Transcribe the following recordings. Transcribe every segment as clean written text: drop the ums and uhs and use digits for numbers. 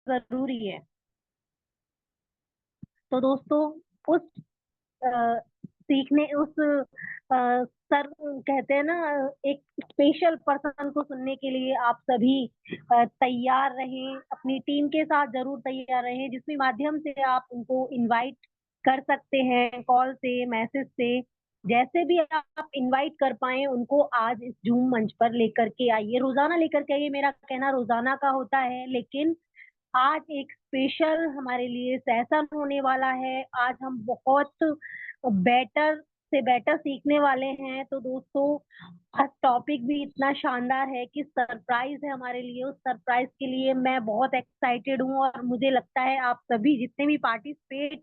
जरूरी है। तो दोस्तों उस अ, सीखने उस सर कहते हैं ना, एक स्पेशल पर्सन को सुनने के लिए आप सभी तैयार रहें, अपनी टीम के साथ जरूर तैयार रहें, जिसके माध्यम से आप उनको इनवाइट कर सकते हैं, कॉल से, मैसेज से, जैसे भी आप इनवाइट कर पाए उनको आज इस जूम मंच पर लेकर के आइए। रोजाना लेकर के आइए, मेरा कहना रोजाना का होता है, लेकिन आज एक स्पेशल हमारे लिए सेशन होने वाला है। आज हम बहुत बेटर से बेटर सीखने वाले हैं। तो दोस्तों आज टॉपिक भी इतना शानदार है कि सरप्राइज है हमारे लिए। उस सरप्राइज के लिए मैं बहुत एक्साइटेड हूँ, और मुझे लगता है आप सभी जितने भी पार्टिसिपेट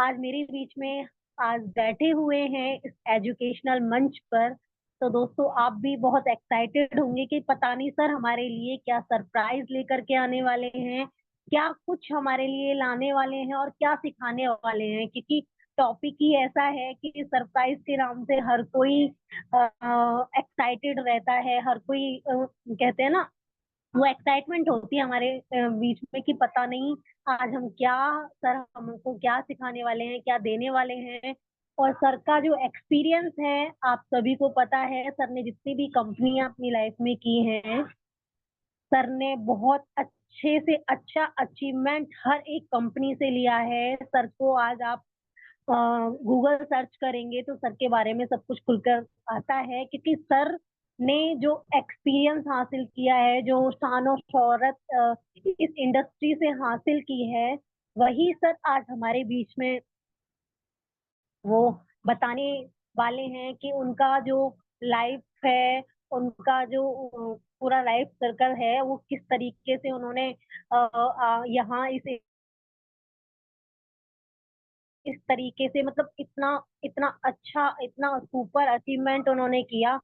आज मेरे बीच में आज बैठे हुए हैं इस एजुकेशनल मंच पर, तो दोस्तों आप भी बहुत एक्साइटेड होंगे कि पता नहीं सर हमारे लिए क्या सरप्राइज लेकर के आने वाले हैं, क्या कुछ हमारे लिए लाने वाले हैं और क्या सिखाने वाले हैं। क्योंकि टॉपिक ही ऐसा है कि सरप्राइज के नाम से हर कोई एक्साइटेड रहता है, हर कोई कहते हैं ना, वो एक्साइटमेंट होती है हमारे बीच में कि पता नहीं आज हम क्या, सर हमको क्या सिखाने वाले हैं, क्या देने वाले हैं। और सर का जो एक्सपीरियंस है आप सभी को पता है, सर ने जितनी भी कंपनियां अपनी लाइफ में की हैं, सर ने बहुत अच्छे से अच्छा अचीवमेंट हर एक कंपनी से लिया है। सर को आज आप गूगल सर्च करेंगे तो सर के बारे में सब कुछ खुलकर आता है, क्योंकि सर ने जो एक्सपीरियंस हासिल किया है, जो शान और शौहरत इस इंडस्ट्री से हासिल की है, वही सर आज हमारे बीच में वो बताने वाले हैं कि उनका जो लाइफ है, उनका जो पूरा लाइफ सर्कल है, वो किस तरीके से उन्होंने यहाँ इस तरीके से, मतलब इतना इतना अच्छा, इतना सुपर अचीवमेंट उन्होंने किया।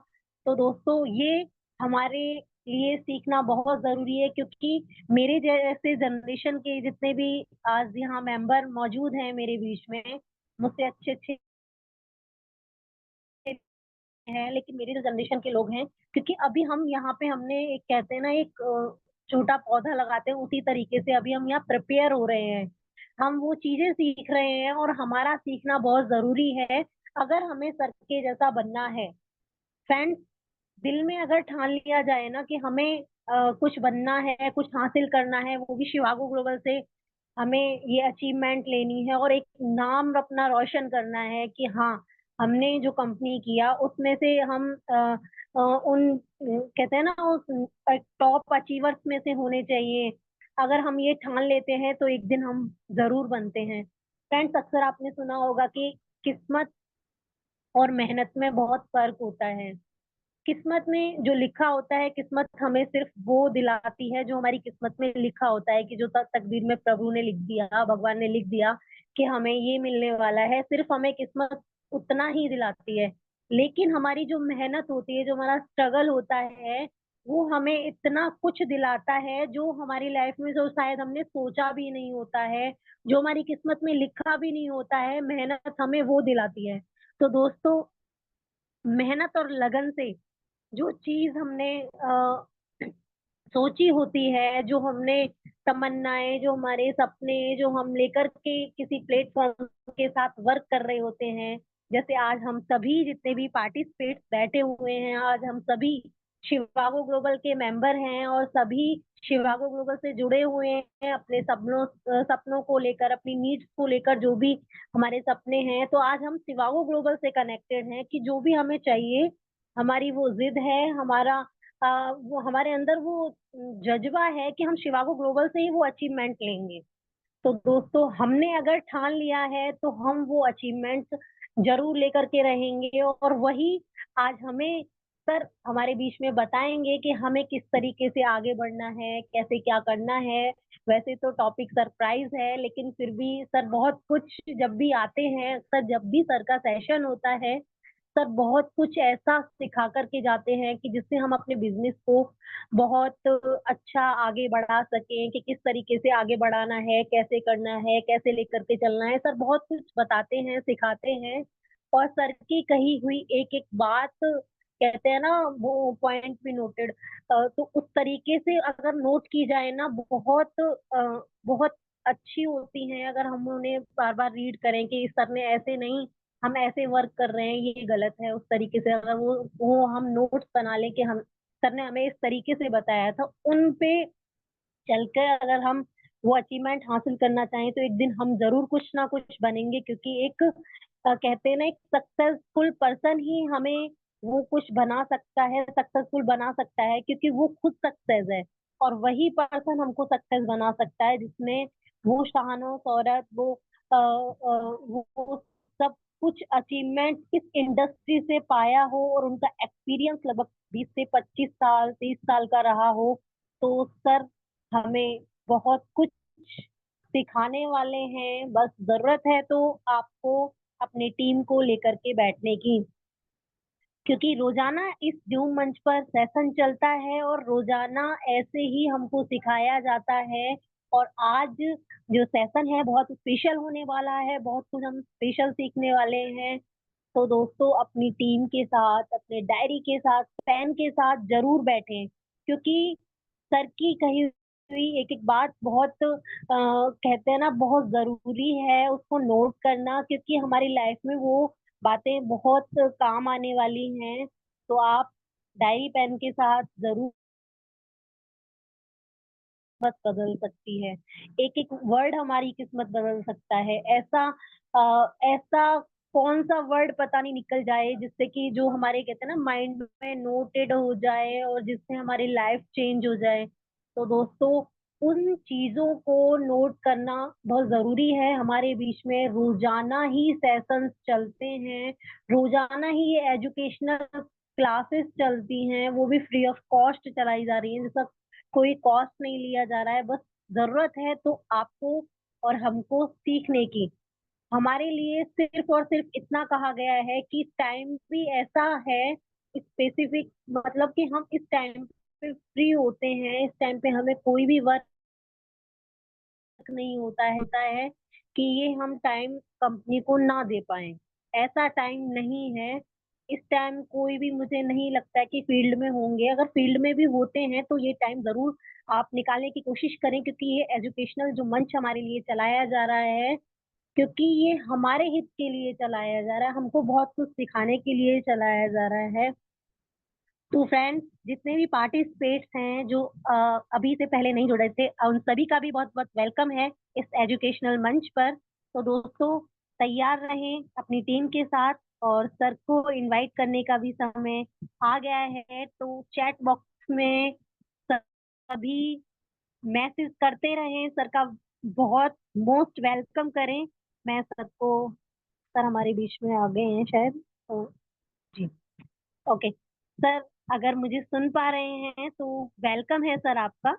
तो दोस्तों ये हमारे लिए सीखना बहुत जरूरी है, क्योंकि मेरे जैसे जनरेशन के जितने भी आज यहाँ मेंबर मौजूद हैं मेरे बीच में, मुझसे अच्छे अच्छे हैं, लेकिन मेरी जो जनरेशन के लोग हैं, क्योंकि अभी हम यहाँ पे हमने एक कहते हैं ना, एक छोटा पौधा लगाते हैं, उसी तरीके से अभी हम यहाँ प्रिपेयर हो रहे हैं, हम वो चीजें सीख रहे हैं, और हमारा सीखना बहुत जरूरी है अगर हमें सर के जैसा बनना है। फ्रेंड्स, दिल में अगर ठान लिया जाए ना कि हमें कुछ बनना है, कुछ हासिल करना है, वो भी शिवागो ग्लोबल से हमें ये अचीवमेंट लेनी है और एक नाम अपना रोशन करना है कि हाँ हमने जो कंपनी किया उसमें से हम उन कहते हैं ना उस टॉप अचीवर्स में से होने चाहिए। अगर हम ये ठान लेते हैं तो एक दिन हम जरूर बनते हैं। फ्रेंड्स, अक्सर आपने सुना होगा कि किस्मत और मेहनत में बहुत फर्क होता है। किस्मत में जो लिखा होता है, किस्मत हमें सिर्फ वो दिलाती है जो हमारी किस्मत में लिखा होता है, कि जो तकदीर में प्रभु ने लिख दिया, भगवान ने लिख दिया कि हमें ये मिलने वाला है, सिर्फ हमें किस्मत उतना ही दिलाती है। लेकिन हमारी जो मेहनत होती है, जो हमारा स्ट्रगल होता है, वो हमें इतना कुछ दिलाता है जो हमारी लाइफ में जो शायद हमने सोचा भी नहीं होता है, जो हमारी किस्मत में लिखा भी नहीं होता है, मेहनत हमें वो दिलाती है। तो दोस्तों मेहनत और लगन से जो चीज हमने सोची होती है, जो हमने तमन्नाएं, जो हमारे सपने, जो हम लेकर के किसी प्लेटफॉर्म के साथ वर्क कर रहे होते हैं, जैसे आज हम सभी जितने भी पार्टिसिपेट्स बैठे हुए हैं, आज हम सभी शिवागो ग्लोबल के मेंबर हैं और सभी शिवागो ग्लोबल से जुड़े हुए हैं अपने सपनों को लेकर, अपनी नीड्स को लेकर, जो भी हमारे सपने हैं, तो आज हम शिवागो ग्लोबल से कनेक्टेड हैं कि जो भी हमें चाहिए, हमारी वो जिद है, हमारा वो हमारे अंदर वो जज्बा है कि हम शिवागो ग्लोबल से ही वो अचीवमेंट लेंगे। तो दोस्तों हमने अगर ठान लिया है तो हम वो अचीवमेंट जरूर लेकर के रहेंगे, और वही आज हमें सर हमारे बीच में बताएंगे कि हमें किस तरीके से आगे बढ़ना है, कैसे क्या करना है। वैसे तो टॉपिक सरप्राइज है, लेकिन फिर भी सर बहुत कुछ जब भी आते हैं, सर जब भी सर का सेशन होता है, सर बहुत कुछ ऐसा सिखा करके जाते हैं कि जिससे हम अपने बिजनेस को बहुत अच्छा आगे बढ़ा सकें, कि किस तरीके से आगे बढ़ाना है, कैसे करना है, कैसे लेकर के चलना है। सर बहुत कुछ बताते हैं, सिखाते हैं, और सर की कही हुई एक एक बात कहते हैं ना वो पॉइंट भी नोटेड, तो उस तरीके से अगर नोट की जाए ना बहुत अच्छी होती हैं। अगर हम उन्हें बार बार रीड करें कि इस सर ने ऐसे नहीं, हम ऐसे वर्क कर रहे हैं, ये गलत है, उस तरीके से अगर वो हम नोट्स बना लें कि हम सर ने हमें इस तरीके से बताया था, उन पे चलकर अगर हम वो अचीवमेंट हासिल करना चाहें तो एक दिन हम जरूर कुछ ना कुछ बनेंगे। क्योंकि एक कहते हैं ना, एक सक्सेसफुल पर्सन ही हमें वो कुछ बना सकता है, सक्सेसफुल बना सकता है, क्योंकि वो खुद सक्सेस है। और वही पर्सन हमको सक्सेस बना सकता है जिसने वो शाहाना शौहरत, वो सब कुछ अचीवमेंट इस इंडस्ट्री से पाया हो और उनका एक्सपीरियंस लगभग 20 से 25 साल 30 साल का रहा हो। तो सर हमें बहुत कुछ सिखाने वाले हैं, बस जरूरत है तो आपको अपनी टीम को लेकर के बैठने की। क्योंकि रोजाना इस जूम मंच पर सेशन चलता है और रोजाना ऐसे ही हमको सिखाया जाता है। और आज जो सेशन है बहुत स्पेशल होने वाला है, बहुत कुछ हम स्पेशल सीखने वाले हैं। तो दोस्तों अपनी टीम के साथ, अपने डायरी के साथ, पेन के साथ जरूर बैठें। क्योंकि सर की कही हुई एक एक बात बहुत कहते हैं ना बहुत जरूरी है उसको नोट करना, क्योंकि हमारी लाइफ में वो बातें बहुत काम आने वाली हैं। तो आप डायरी पेन के साथ जरूर, किस्मत बदल सकती है, एक एक वर्ड हमारी किस्मत बदल सकता है। ऐसा कौन सा वर्ड पता नहीं निकल जाए जिससे कि जो हमारे कहते हैं ना माइंड में नोटेड हो जाए और जिससे हमारी लाइफ चेंज हो जाए। तो दोस्तों उन चीजों को नोट करना बहुत जरूरी है। हमारे बीच में रोजाना ही सेशंस चलते हैं, रोजाना ही ये एजुकेशनल क्लासेस चलती हैं, वो भी फ्री ऑफ कॉस्ट चलाई जा रही हैं, जैसा कोई कॉस्ट नहीं लिया जा रहा है। बस जरूरत है तो आपको और हमको सीखने की। हमारे लिए सिर्फ और सिर्फ इतना कहा गया है कि टाइम भी ऐसा है स्पेसिफिक, मतलब कि हम इस टाइम पे फ्री होते हैं, इस टाइम पे हमें कोई भी वर्क नहीं होता है कि ये हम टाइम कंपनी को ना दे पाए। ऐसा टाइम नहीं है। इस टाइम कोई भी मुझे नहीं लगता है कि फील्ड में होंगे, अगर फील्ड में भी होते हैं तो ये टाइम जरूर आप निकालने की कोशिश करें, क्योंकि ये एजुकेशनल जो मंच हमारे लिए चलाया जा रहा है, क्योंकि ये हमारे हित के लिए चलाया जा रहा है, हमको बहुत कुछ सिखाने के लिए चलाया जा रहा है। तो फ्रेंड्स जितने भी पार्टिसिपेट्स हैं जो अभी से पहले नहीं जुड़े थे, उन सभी का भी बहुत बहुत वेलकम है इस एजुकेशनल मंच पर। तो दोस्तों तैयार रहें अपनी टीम के साथ, और सर को इनवाइट करने का भी समय आ गया है। तो चैट बॉक्स में सभी मैसेज करते रहें, सर का बहुत मोस्ट वेलकम करें। मैं सर को, सर हमारे बीच में आ गए हैं शायद, तो जी ओके सर, अगर मुझे सुन पा रहे हैं तो वेलकम है सर आपका।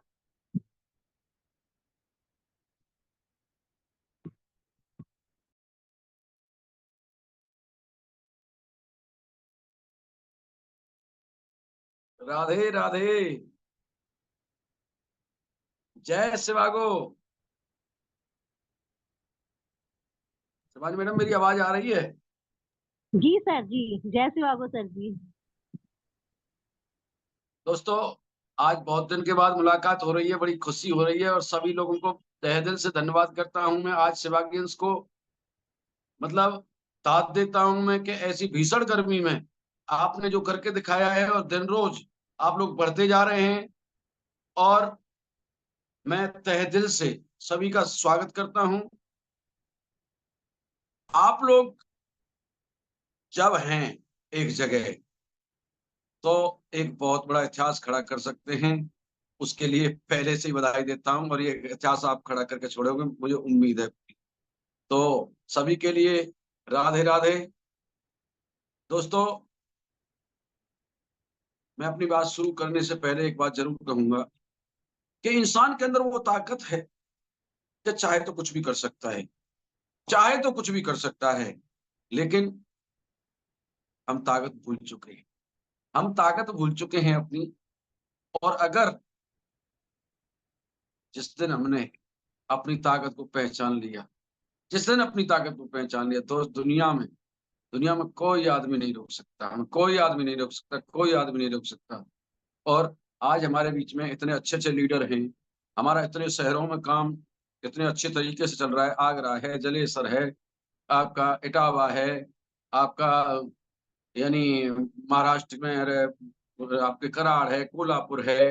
राधे राधे। जय शिवागो। शिवाजी मैडम मेरी आवाज आ रही है? जी सर जी, जय श्री बाबू सर जी। दोस्तों आज बहुत दिन के बाद मुलाकात हो रही है, बड़ी खुशी हो रही है और सभी लोगों को तहे दिल से धन्यवाद करता हूं मैं आज शिवागियंस को। मतलब दाद देता हूं मैं कि ऐसी भीषण गर्मी में आपने जो करके दिखाया है और दिन रोज आप लोग बढ़ते जा रहे हैं, और मैं तहे दिल से सभी का स्वागत करता हूं। आप लोग जब हैं एक जगह तो एक बहुत बड़ा इतिहास खड़ा कर सकते हैं, उसके लिए पहले से ही बधाई देता हूं और ये इतिहास आप खड़ा करके छोड़ोगे मुझे उम्मीद है। तो सभी के लिए राधे राधे। दोस्तों मैं अपनी बात शुरू करने से पहले एक बात जरूर कहूंगा कि इंसान के अंदर वो ताकत है कि चाहे तो कुछ भी कर सकता है, चाहे तो कुछ भी कर सकता है, लेकिन हम ताकत भूल चुके हैं। हम ताकत भूल चुके हैं अपनी। और अगर जिस दिन हमने अपनी ताकत को पहचान लिया, जिस दिन अपनी ताकत को पहचान लिया, तो दुनिया में दुनिया में कोई आदमी नहीं रोक सकता, हमें कोई आदमी नहीं रोक सकता, कोई आदमी नहीं रोक सकता। और आज हमारे बीच में इतने अच्छे-अच्छे लीडर हैं, हमारा इतने शहरों में काम इतने अच्छे तरीके से चल रहा है, आगरा है, जलेसर है, आपका इटावा है, आपका यानी महाराष्ट्र में आपके कराड़ है, कोल्हापुर है,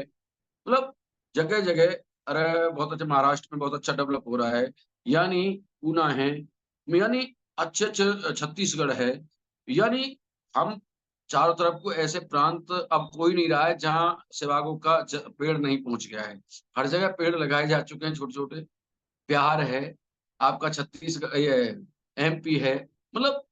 मतलब जगह-जगह अरे! बहुत अच्छा महाराष्ट्र में बहुत अच्छा डेवलप हो रहा है, यानी पूना है, यानी अच्छे-अच्छे छत्तीसगढ़ है, यानी हम चारों तरफ को ऐसे प्रांत अब कोई नहीं रहा है जहाँ सेवागों का पेड़ नहीं पहुँच गया है। हर जगह पेड़ लगाए जा चुके हैं छोटे-छोटे, बिहार है, आपका ये एमपी है, मतलब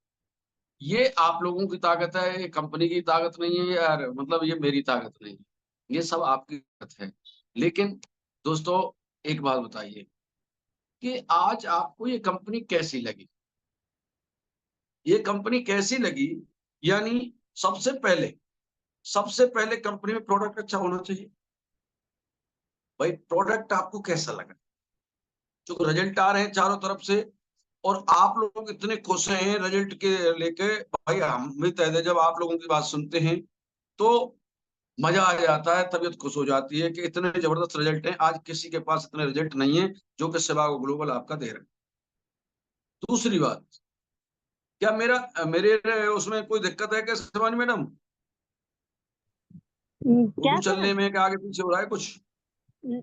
ये आप लोगों की ताकत है, ये कंपनी की ताकत नहीं है यार, मतलब ये मेरी ताकत नहीं है। ये सब आपकी ताकत है। लेकिन दोस्तों एक बात बताइए कि आज आपको ये कंपनी कैसी लगी? ये कंपनी कैसी लगी? यानी सबसे पहले सबसे पहले कंपनी में प्रोडक्ट अच्छा होना चाहिए। भाई प्रोडक्ट आपको कैसा लगा? जो रिजल्ट आ रहे हैं चारों तरफ से और आप लोग इतने खुश हैं रिजल्ट के लेके, भाई हम भी जब आप लोगों की बात सुनते हैं, तो मज़ा आ जाता है, तबीयत खुश हो जाती है कि इतने ज़बरदस्त रिज़ल्ट हैं, आज किसी के पास इतने रिज़ल्ट नहीं है, जो कि सेवागो ग्लोबल आपका दे रहा है। दूसरी बात, क्या मेरे उसमें कोई दिक्कत है क्या शिवानी मैडम? क्या वीडियो सर? चलने में क्या आगे-पीछे हो रहा है कुछ? न-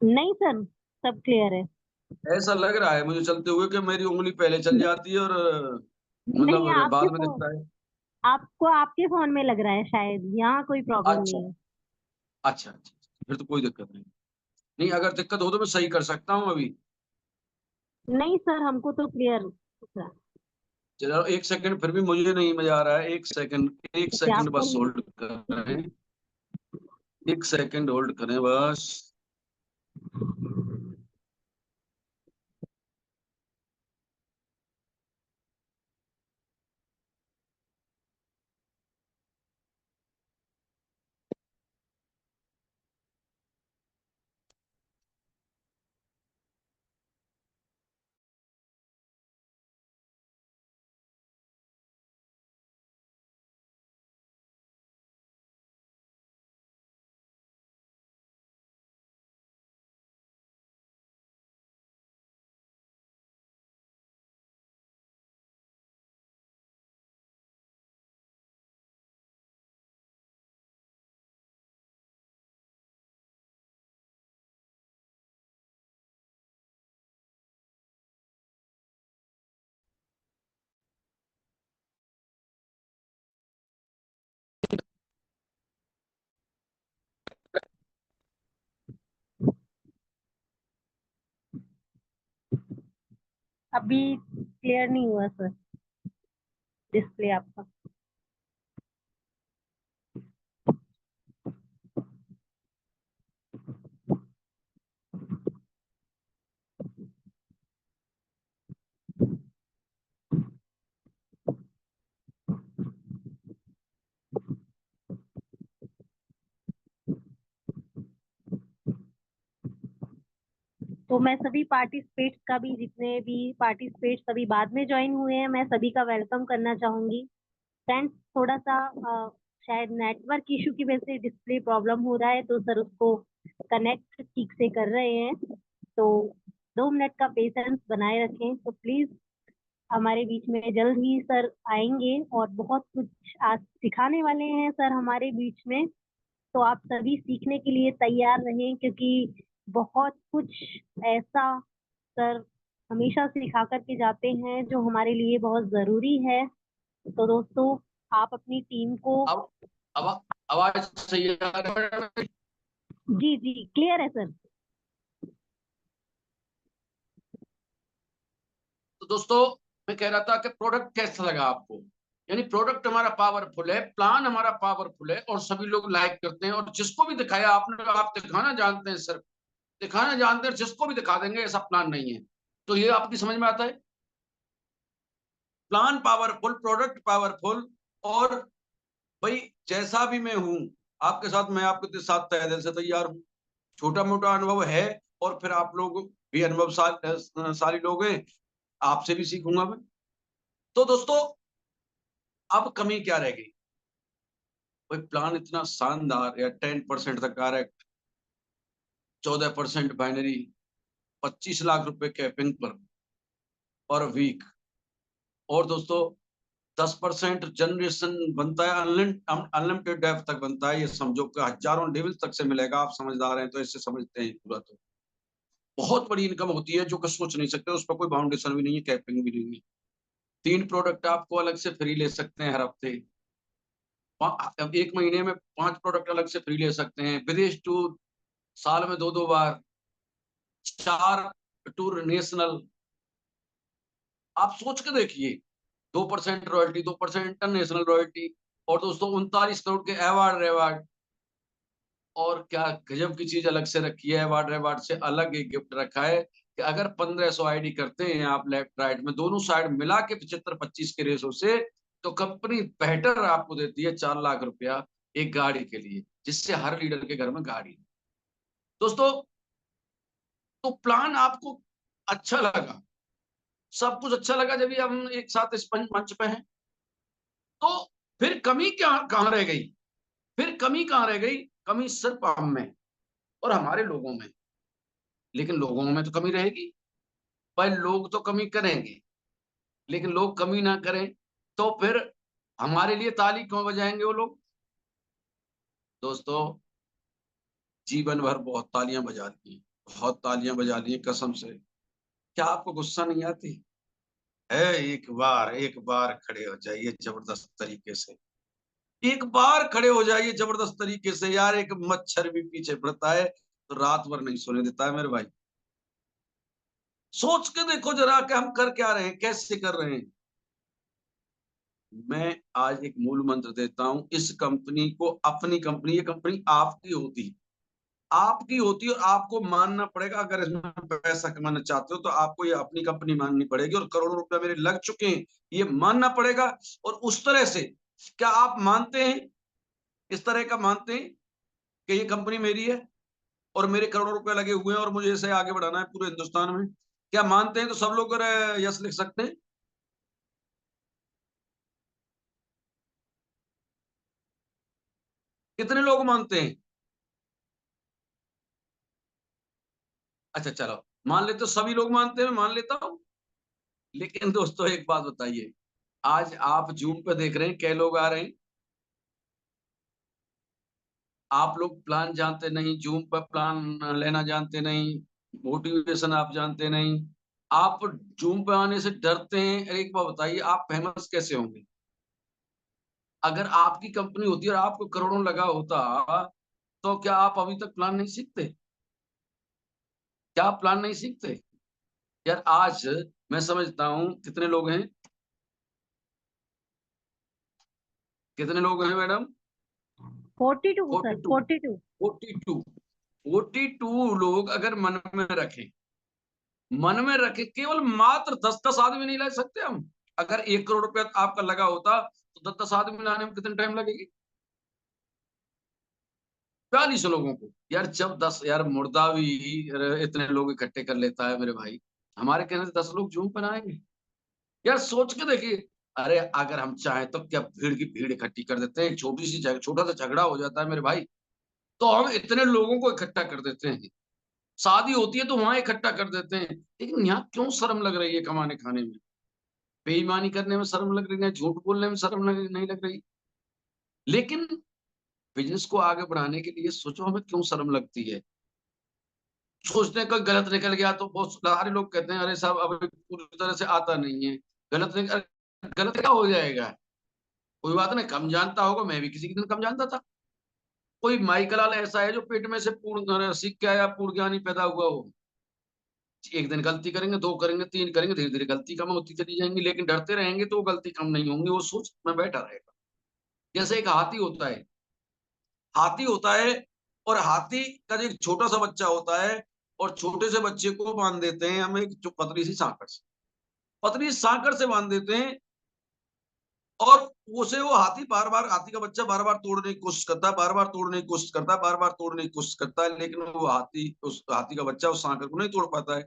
नहीं सर, सब क्लियर है। ऐसा लग रहा है मुझे चलते हुए कि मेरी उँगली पहले चल जाती है और नहीं, मतलब आपके बाद में फोन दिखता है। आपको आपके फोन में लग रहा है शायद, यहाँ कोई प्रॉब्लम अच्छा, नहीं है। अच्छा, फिर तो कोई दिक्कत नहीं। नहीं अगर दिक्कत हो तो मैं सही कर सकता हूँ अभी। नहीं सर, हमको तो क्लियर दिख रहा है। चलो 1 सेकंड फिर भी मुझे नहीं मज़ा आ रहा है, 1 ओके, सेकंड आपको बस होल्ड करें। 1 सेकंड होल्ड करें बस। अभी क्लियर नहीं हुआ सर, डिस्प्ले आपका। तो मैं सभी पार्टिसिपेट्स का भी, जितने भी पार्टिसिपेट्स अभी बाद में ज्वाइन हुए हैं, मैं सभी का वेलकम करना चाहूंगी। फ्रेंड्स, थोड़ा सा शायद नेटवर्क इशू की वजह से डिस्प्ले प्रॉब्लम हो रहा है, तो सर उसको कनेक्ट ठीक से कर रहे हैं। तो 2 मिनट का पेशेंस बनाए रखें, तो प्लीज हमारे बीच में जल्द ही सर आएंगे और बहुत कुछ आज सिखाने वाले हैं सर हमारे बीच में। तो आप सभी सीखने के लिए तैयार रहें, क्योंकि बहुत कुछ ऐसा सर हमेशा सिखा करके जाते हैं जो हमारे लिए बहुत जरूरी है। तो दोस्तों, आप अपनी टीम को। अब आवा आवाज़ सही आ रही है मैडम? जी जी, क्लियर है सर। तो दोस्तों मैं कह रहा था कि प्रोडक्ट कैसा लगा आपको? यानी प्रोडक्ट हमारा पावरफुल है, प्लान हमारा पावरफुल है और सभी लोग लाइक करते हैं और जिसको भी दिखाया आपने, आप दिखाना जानते हैं सिर्फ, दिखाना जानते हैं, जिसको भी दिखा देंगे ऐसा प्लान नहीं है। तो ये आपकी समझ में आता है? प्लान पावरफुल, प्रोडक्ट पावरफुल और भाई जैसा भी मैं हूँ, आपके साथ मैं आपके साथ तहे दिल से तैयार हूँ। छोटा-मोटा अनुभव है और फिर आप लोग भी शाली लोग हैं, आपसे भी सीखूँगा मैं। तो दोस्तों अब कमी क्या रह गई? कोई प्लान इतना शानदार या 10% तक आ रहा है, 14% बाइनरी, 25 लाख रुपए कैपिंग पर वीक। और दोस्तों 10% जनरेशन बनता है, अनलिमिटेड डेप्थ तक बनता है। ये समझो कि हजारों लेवल तक से मिलेगा। आप समझदार हैं तो ऐसे समझते हैं पूरा। तो बहुत बड़ी इनकम होती है जो कि सोच नहीं सकते। उस पर कोई बाउंडेशन भी नहीं है, कैपिंग भी नहीं है। 3 प्रोडक्ट आपको अलग से फ्री ले सकते हैं हर हफ्ते। अब 1 महीने में 5 प्रोडक्ट अलग से फ्री ले सकते हैं। विदेश टूर साल में 2-2 बार, 4 टूर नेशनल। आप सोच के देखिए, 2% रॉयल्टी, 2% इंटरनेशनल रॉयल्टी, और दोस्तों 39 करोड़ के अवार्ड रिवार्ड। और क्या गजब की चीज अलग से रखी है, अवार्ड रिवार्ड से अलग एक गिफ्ट रखा है कि अगर 1500 आईडी करते हैं आप लेफ्ट राइट में दोनों साइड मिला के 75-25 के रेशो से, तो कंपनी बेहतर आपको देती है 4 लाख रुपया एक गाड़ी के लिए, जिससे हर लीडर के घर में गाड़ी। दोस्तों, तो प्लान आपको अच्छा लगा, सब कुछ अच्छा लगा जब भी हम एक साथ इस मंच पे हैं। तो फिर कमी क्या कहाँ रह गई? फिर कमी कहाँ रह गई? कमी सिर्फ हम में और हमारे लोगों में। लेकिन लोगों में तो कमी रहेगी, पर लोग तो कमी करेंगे। लेकिन लोग कमी ना करें तो फिर हमारे लिए ताली क्यों बजाएंगे वो लोग? दोस्तों, जीवन भर बहुत तालियां बजा ली, बहुत तालियां बजा ली कसम से। क्या आपको गुस्सा नहीं आती है? एक बार खड़े हो जाइए जबरदस्त तरीके से। एक बार खड़े हो जाइए जबरदस्त तरीके से यार। एक मच्छर भी पीछे पड़ता है तो रात भर नहीं सोने देता है मेरे भाई। सोच के देखो जरा कि हम कर क्या रहे हैं, कैसे कर रहे हैं। मैं आज एक मूल मंत्र देता हूं, इस कंपनी को अपनी कंपनी, ये कंपनी आपकी होती, आपकी होती और आपको मानना पड़ेगा। अगर इसमें पैसा कमाना चाहते हो तो आपको ये अपनी कंपनी माननी पड़ेगी। और करोड़ों रुपए मेरे लग चुके हैं, ये मानना पड़ेगा। और उस तरह से, क्या आप मानते हैं, इस तरह का मानते हैं कि ये कंपनी मेरी है और मेरे करोड़ों रुपए लगे हुए हैं और मुझे इसे आगे बढ़ाना है पूरे हिंदुस्तान में? क्या मानते हैं? तो सब लोग यस लिख सकते हैं। कितने लोग मानते हैं? अच्छा चलो, मान लेते, तो सभी लोग मानते हैं, मैं मान लेता हूँ। लेकिन दोस्तों एक बात बताइए, आज आप जूम पे देख रहे हैं कै लोग आ रहे हैं? आप लोग प्लान जानते नहीं, जूम पर प्लान लेना जानते नहीं, मोटिवेशन आप जानते नहीं, आप जूम पे आने से डरते हैं। एक बात बताइए, आप फेमस कैसे होंगे? अगर आपकी कंपनी होती और आपको करोड़ों लगा होता, तो क्या आप अभी तक प्लान नहीं सीखते? क्या आप प्लान नहीं सीखते? यार आज मैं समझता हूँ, कितने लोग हैं, कितने लोग हैं मैडम? 42 सर, 42। 42। 42। 42 लोग अगर मन में रखे, केवल मात्र 10-10 आदमी नहीं ला सकते हम। अगर 1 करोड़ रुपया आपका लगा होता तो 10-10 आदमी लाने में कितने टाइम लगेगी? 42 लोगों को। यार जब 10, यार मुर्दा भी इतने लोग इकट्ठे कर लेता है मेरे भाई, हमारे कहने से 10 लोग जूम पर आएंगे? यार सोच के देखिए। अरे अगर हम चाहें तो क्या भीड़ की भीड़ इकट्ठी कर देते हैं, एक छोटा सा झगड़ा हो जाता है मेरे भाई, तो हम इतने लोगों को इकट्ठा कर देते हैं। शादी होती है तो वहां इकट्ठा कर देते हैं। लेकिन यहाँ क्यों शर्म लग रही है कमाने खाने में? बेईमानी करने में शर्म लग रही है, झूठ बोलने में शर्म नहीं लग रही। लेकिन बिजनेस को आगे बढ़ाने के लिए सोचो हमें क्यों शर्म लगती है? सोचते हैं कोई गलत निकल गया तो बहुत सारे लोग कहते हैं अरे साहब अभी पूरी तरह से आता नहीं है, गलत क्या हो जाएगा? कोई बात नहीं, कम जानता होगा, मैं भी किसी दिन कम जानता था। कोई माइकलाल ऐसा है जो पेट में से पूर्ण सीख के आया, पूर्ण ज्ञानी पैदा हुआ हो? एक दिन गलती करेंगे, 2 करेंगे, 3 करेंगे, धीरे धीरे गलती कम होती चली जाएंगी। लेकिन डरते रहेंगे तो वो गलती कम नहीं होंगी, वो सोच में बैठा रहेगा। जैसे एक हाथी होता है, हाथी होता है, और हाथी का जो एक छोटा सा बच्चा होता है, और छोटे से बच्चे को बांध देते हैं हम एक जो पतली सी सांकड़ से, पतली सांकड़ से बांध देते हैं। और उसे वो हाथी बार बार, हाथी का बच्चा बार बार तोड़ने की कोशिश करता है, बार बार तोड़ने की कोशिश करता है, बार बार तोड़ने की कोशिश करता है, लेकिन वो हाथी, उस हाथी का बच्चा उस सांकड़ को नहीं तोड़ पाता है।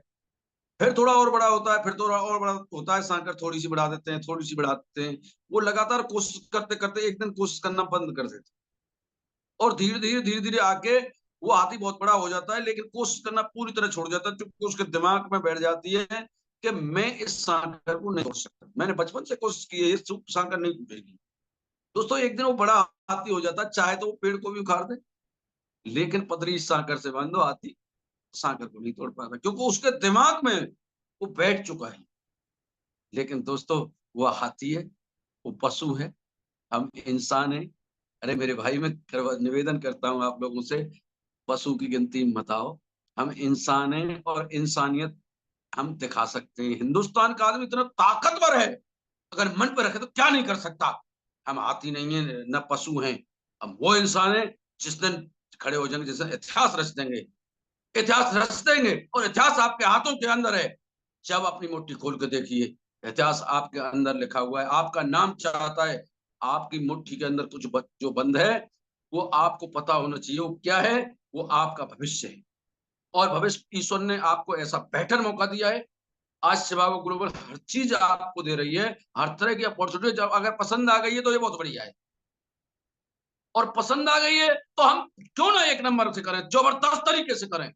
फिर थोड़ा और बड़ा होता है, फिर थोड़ा और बड़ा होता है, सांकर थोड़ी सी बढ़ा देते हैं, थोड़ी सी बढ़ा देते हैं। वो लगातार कोशिश करते करते एक दिन कोशिश करना बंद कर देते हैं, और धीरे धीरे आके वो हाथी बहुत बड़ा हो जाता है, लेकिन कोशिश करना पूरी तरह छोड़ जाता है, क्योंकि उसके दिमाग में बैठ जाती है कि मैं इस सांकर को नहीं छोड़ सकता, मैंने बचपन से कोशिश की है, ये सांकर नहीं टूटेगी। दोस्तों एक दिन वो बड़ा हाथी हो जाता है, चाहे तो वो पेड़ को भी उखाड़ दे, लेकिन पतरी इस सांकर से बांध दो, हाथी सांकर को नहीं तोड़ पाता, क्योंकि उसके दिमाग में वो बैठ चुका है। लेकिन दोस्तों वो हाथी है, वो पशु है, हम इंसान हैं। अरे मेरे भाई, मैं निवेदन करता हूँ आप लोगों से, पशु की गिनती मत आओ। हम इंसान हैं और इंसानियत हम दिखा सकते हैं। हिंदुस्तान का आदमी इतना ताकतवर है, अगर मन पे रखे तो क्या नहीं कर सकता। हम हाथी नहीं है, न पशु हैं। हम वो इंसान है जिस दिन खड़े हो जाएंगे, जिस दिन इतिहास रच देंगे। इतिहास रच देंगे, और इतिहास आपके हाथों के अंदर है। जब अपनी मुट्ठी खोल के देखिए, इतिहास आपके अंदर लिखा हुआ है। आपका नाम चाहता है, आपकी मुट्ठी के अंदर कुछ जो बंद है, वो आपको पता होना चाहिए वो क्या है। वो आपका भविष्य है, और भविष्य ईश्वर ने आपको ऐसा बेहतर मौका दिया है। आज शिवागो ग्लोबल हर चीज आपको दे रही है, हर तरह की अपॉर्चुनिटी। जब अगर पसंद आ गई है तो ये बहुत बढ़िया है, और पसंद आ गई है तो हम क्यों ना एक नंबर से करें, जबरदस्त तरीके से करें।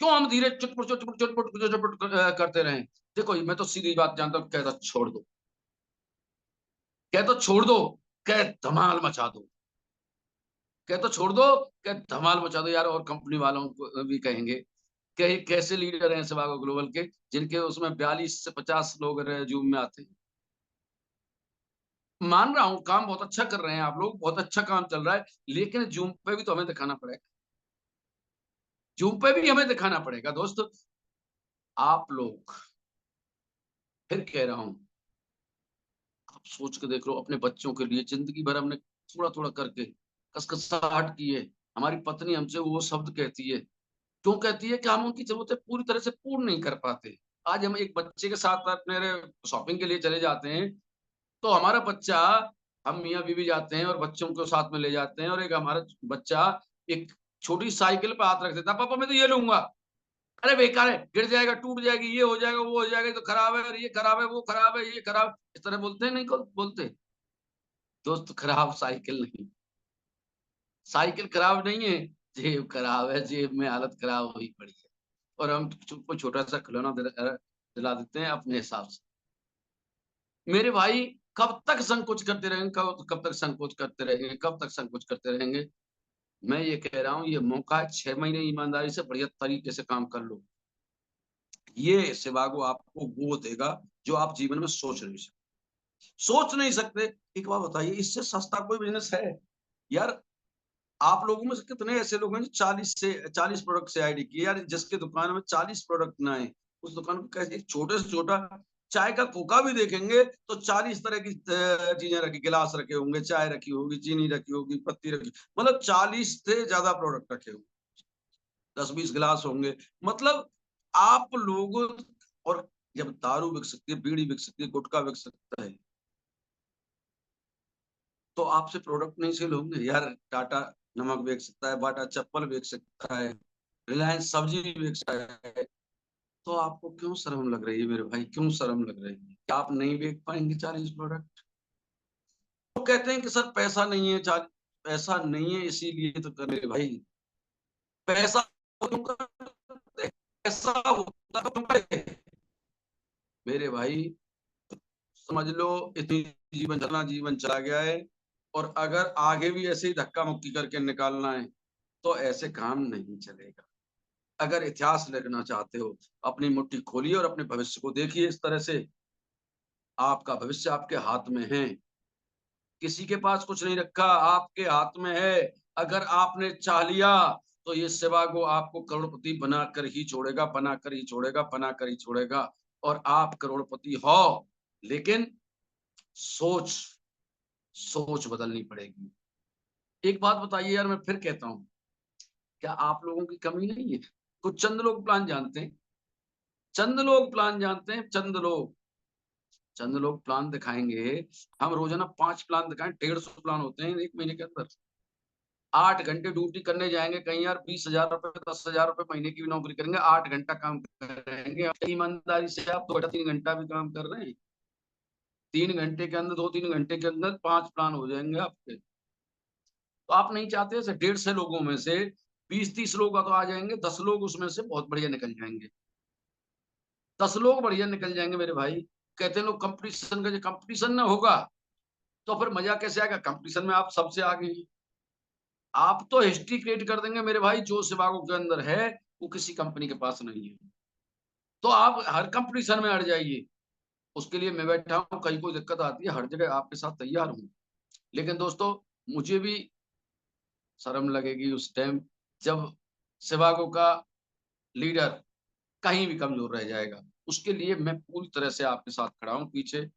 क्यों हम धीरे चुटपुट चुटपुट चुटपुट चुटपुट करते रहें। देखो मैं तो सीधी बात जानता हूँ, कहता छोड़ दो, कहता छोड़ दो, कह धमाल मचा दो, कहता छोड़ दो, कह धमाल मचा दो यार। और कंपनी वालों को भी कहेंगे कि ये कैसे लीडर हैं शिवागो ग्लोबल के, जिनके उसमें 42 से 50 लोग जूम में आते हैं। मान रहा हूँ काम बहुत अच्छा कर रहे हैं आप लोग, बहुत अच्छा काम चल रहा है, लेकिन जूम पे भी तो हमें दिखाना पड़ेगा, जूम पे भी हमें दिखाना पड़ेगा। दोस्त आप लोग, फिर कह रहा हूँ, आप सोच के देख लो अपने बच्चों के लिए, जिंदगी भर हमने थोड़ा थोड़ा करके कसकसाहट की है। हमारी पत्नी हमसे वो शब्द कहती है, क्यों कहती है? कि हम उनकी जरूरतें पूरी तरह से पूर्ण नहीं कर पाते। आज हम एक बच्चे के साथ अपने शॉपिंग के लिए चले जाते हैं, तो हमारा बच्चा, हम मियाँ बीवी जाते हैं और बच्चों को साथ में ले जाते हैं, और एक हमारा बच्चा एक छोटी साइकिल पे हाथ रख देता है, पापा मैं तो ये लूंगा। अरे बेकार है, गिर जाएगा, टूट जाएगी, ये हो जाएगा, वो हो जाएगा, ये तो खराब है, और ये खराब है, वो खराब है, ये खराब। इस तरह बोलते हैं, नहीं बोलते? दोस्त खराब साइकिल नहीं, साइकिल खराब नहीं है, जेब खराब है, जेब में हालत खराब हुई पड़ी है, और हम को छोटा सा खिलौना दिला देते हैं अपने हिसाब से। मेरे भाई, कब तक संकोच करते रहेंगे, कब तक संकोच करते रहेंगे, कब तक संकोच करते रहेंगे? मैं ये कह रहा हूँ, ये मौका है, 6 महीने ईमानदारी से बढ़िया तरीके से काम कर लो। ये शिवागो आपको वो देगा जो आप जीवन में सोच नहीं सकते। एक बात बताइए, इससे सस्ता कोई बिजनेस है यार? आप लोगों में से कितने ऐसे लोग हैं जो 40 प्रोडक्ट से आईडी किए? यार जिसके दुकान में 40 प्रोडक्ट ना है, उस दुकान को कैसे, एक छोटे से छोटा चाय का खोखा भी देखेंगे तो 40 तरह की चीजें रखी, गिलास रखे होंगे, चाय रखी होगी, चीनी रखी होगी, पत्ती रखी, मतलब 40 से ज्यादा प्रोडक्ट रखे होंगे, 10-20 गिलास होंगे। मतलब आप लोग, और जब दारू बिक सकती है, बीड़ी बिक सकती है, गुटखा बिक सकता है, तो आपसे प्रोडक्ट नहीं सेल होंगे यार? टाटा नमक बेच सकता है, बाटा चप्पल बेच सकता है, रिलायंस सब्जी बेच सकता है, तो आपको क्यों शर्म लग रही है मेरे भाई? क्यों शर्म लग रही है? क्या आप नहीं बेच पाएंगे 40 प्रोडक्ट? तो कहते हैं कि सर पैसा नहीं है, पैसा नहीं है इसीलिए तो कर रहे भाई। पैसा क्यों करते? पैसा होता तो क्यों करते? मेरे भाई समझ लो, इतनी जीवन चला गया है, और अगर आगे भी ऐसे ही धक्का मुक्की करके निकालना है तो ऐसे काम नहीं चलेगा। अगर इतिहास लिखना चाहते हो, अपनी मुट्ठी खोलिए और अपने भविष्य को देखिए इस तरह से। आपका भविष्य आपके हाथ में है, किसी के पास कुछ नहीं रखा, आपके हाथ में है। अगर आपने चाह लिया तो ये शिवागो आपको करोड़पति बनाकर ही छोड़ेगा, बनाकर ही छोड़ेगा, बनाकर ही छोड़ेगा, और आप करोड़पति हो। लेकिन सोच सोच बदलनी पड़ेगी। एक बात बताइए यार, मैं फिर कहता हूँ, क्या आप लोगों की कमी नहीं है? कुछ चंद लोग प्लान जानते हैं, चंद लोग प्लान जानते हैं, चंद लोग प्लान दिखाएंगे। हम रोजाना 5 प्लान दिखाएं, 150 प्लान होते हैं एक महीने के अंदर। 8 घंटे ड्यूटी करने जाएंगे कहीं यार, 20,000 रुपए 10,000 रुपए महीने की भी नौकरी करेंगे, 8 घंटा काम करेंगे। ईमानदारी से आप 2-3 घंटा भी काम कर रहे हैं, 3 घंटे के अंदर 2-3 घंटे के अंदर 5 प्लान हो जाएंगे आपके। तो आप नहीं चाहते ऐसे 150 लोगों में से 20-30 लोग तो आ जाएंगे, 10 लोग उसमें से बहुत बढ़िया निकल जाएंगे, 10 लोग बढ़िया निकल जाएंगे मेरे भाई। कहते हैं लोग कंपटीशन का, जो कंपटीशन ना होगा तो फिर मजा कैसे आएगा? कंपटीशन में आप सबसे आगे हैं, आप तो हिस्ट्री क्रिएट कर देंगे मेरे भाई, जो सिवागो के अंदर है वो किसी कंपनी के पास नहीं है। तो आप हर कंपटीशन में अड़ जाइए, उसके लिए मैं बैठा हूँ, कहीं कोई दिक्कत आती है हर जगह आपके साथ तैयार हूँ। लेकिन दोस्तों, मुझे भी शर्म लगेगी उस टाइम जब सिवागो का लीडर कहीं भी कमजोर रह जाएगा। उसके लिए मैं पूरी तरह से आपके साथ खड़ा हूँ पीछे,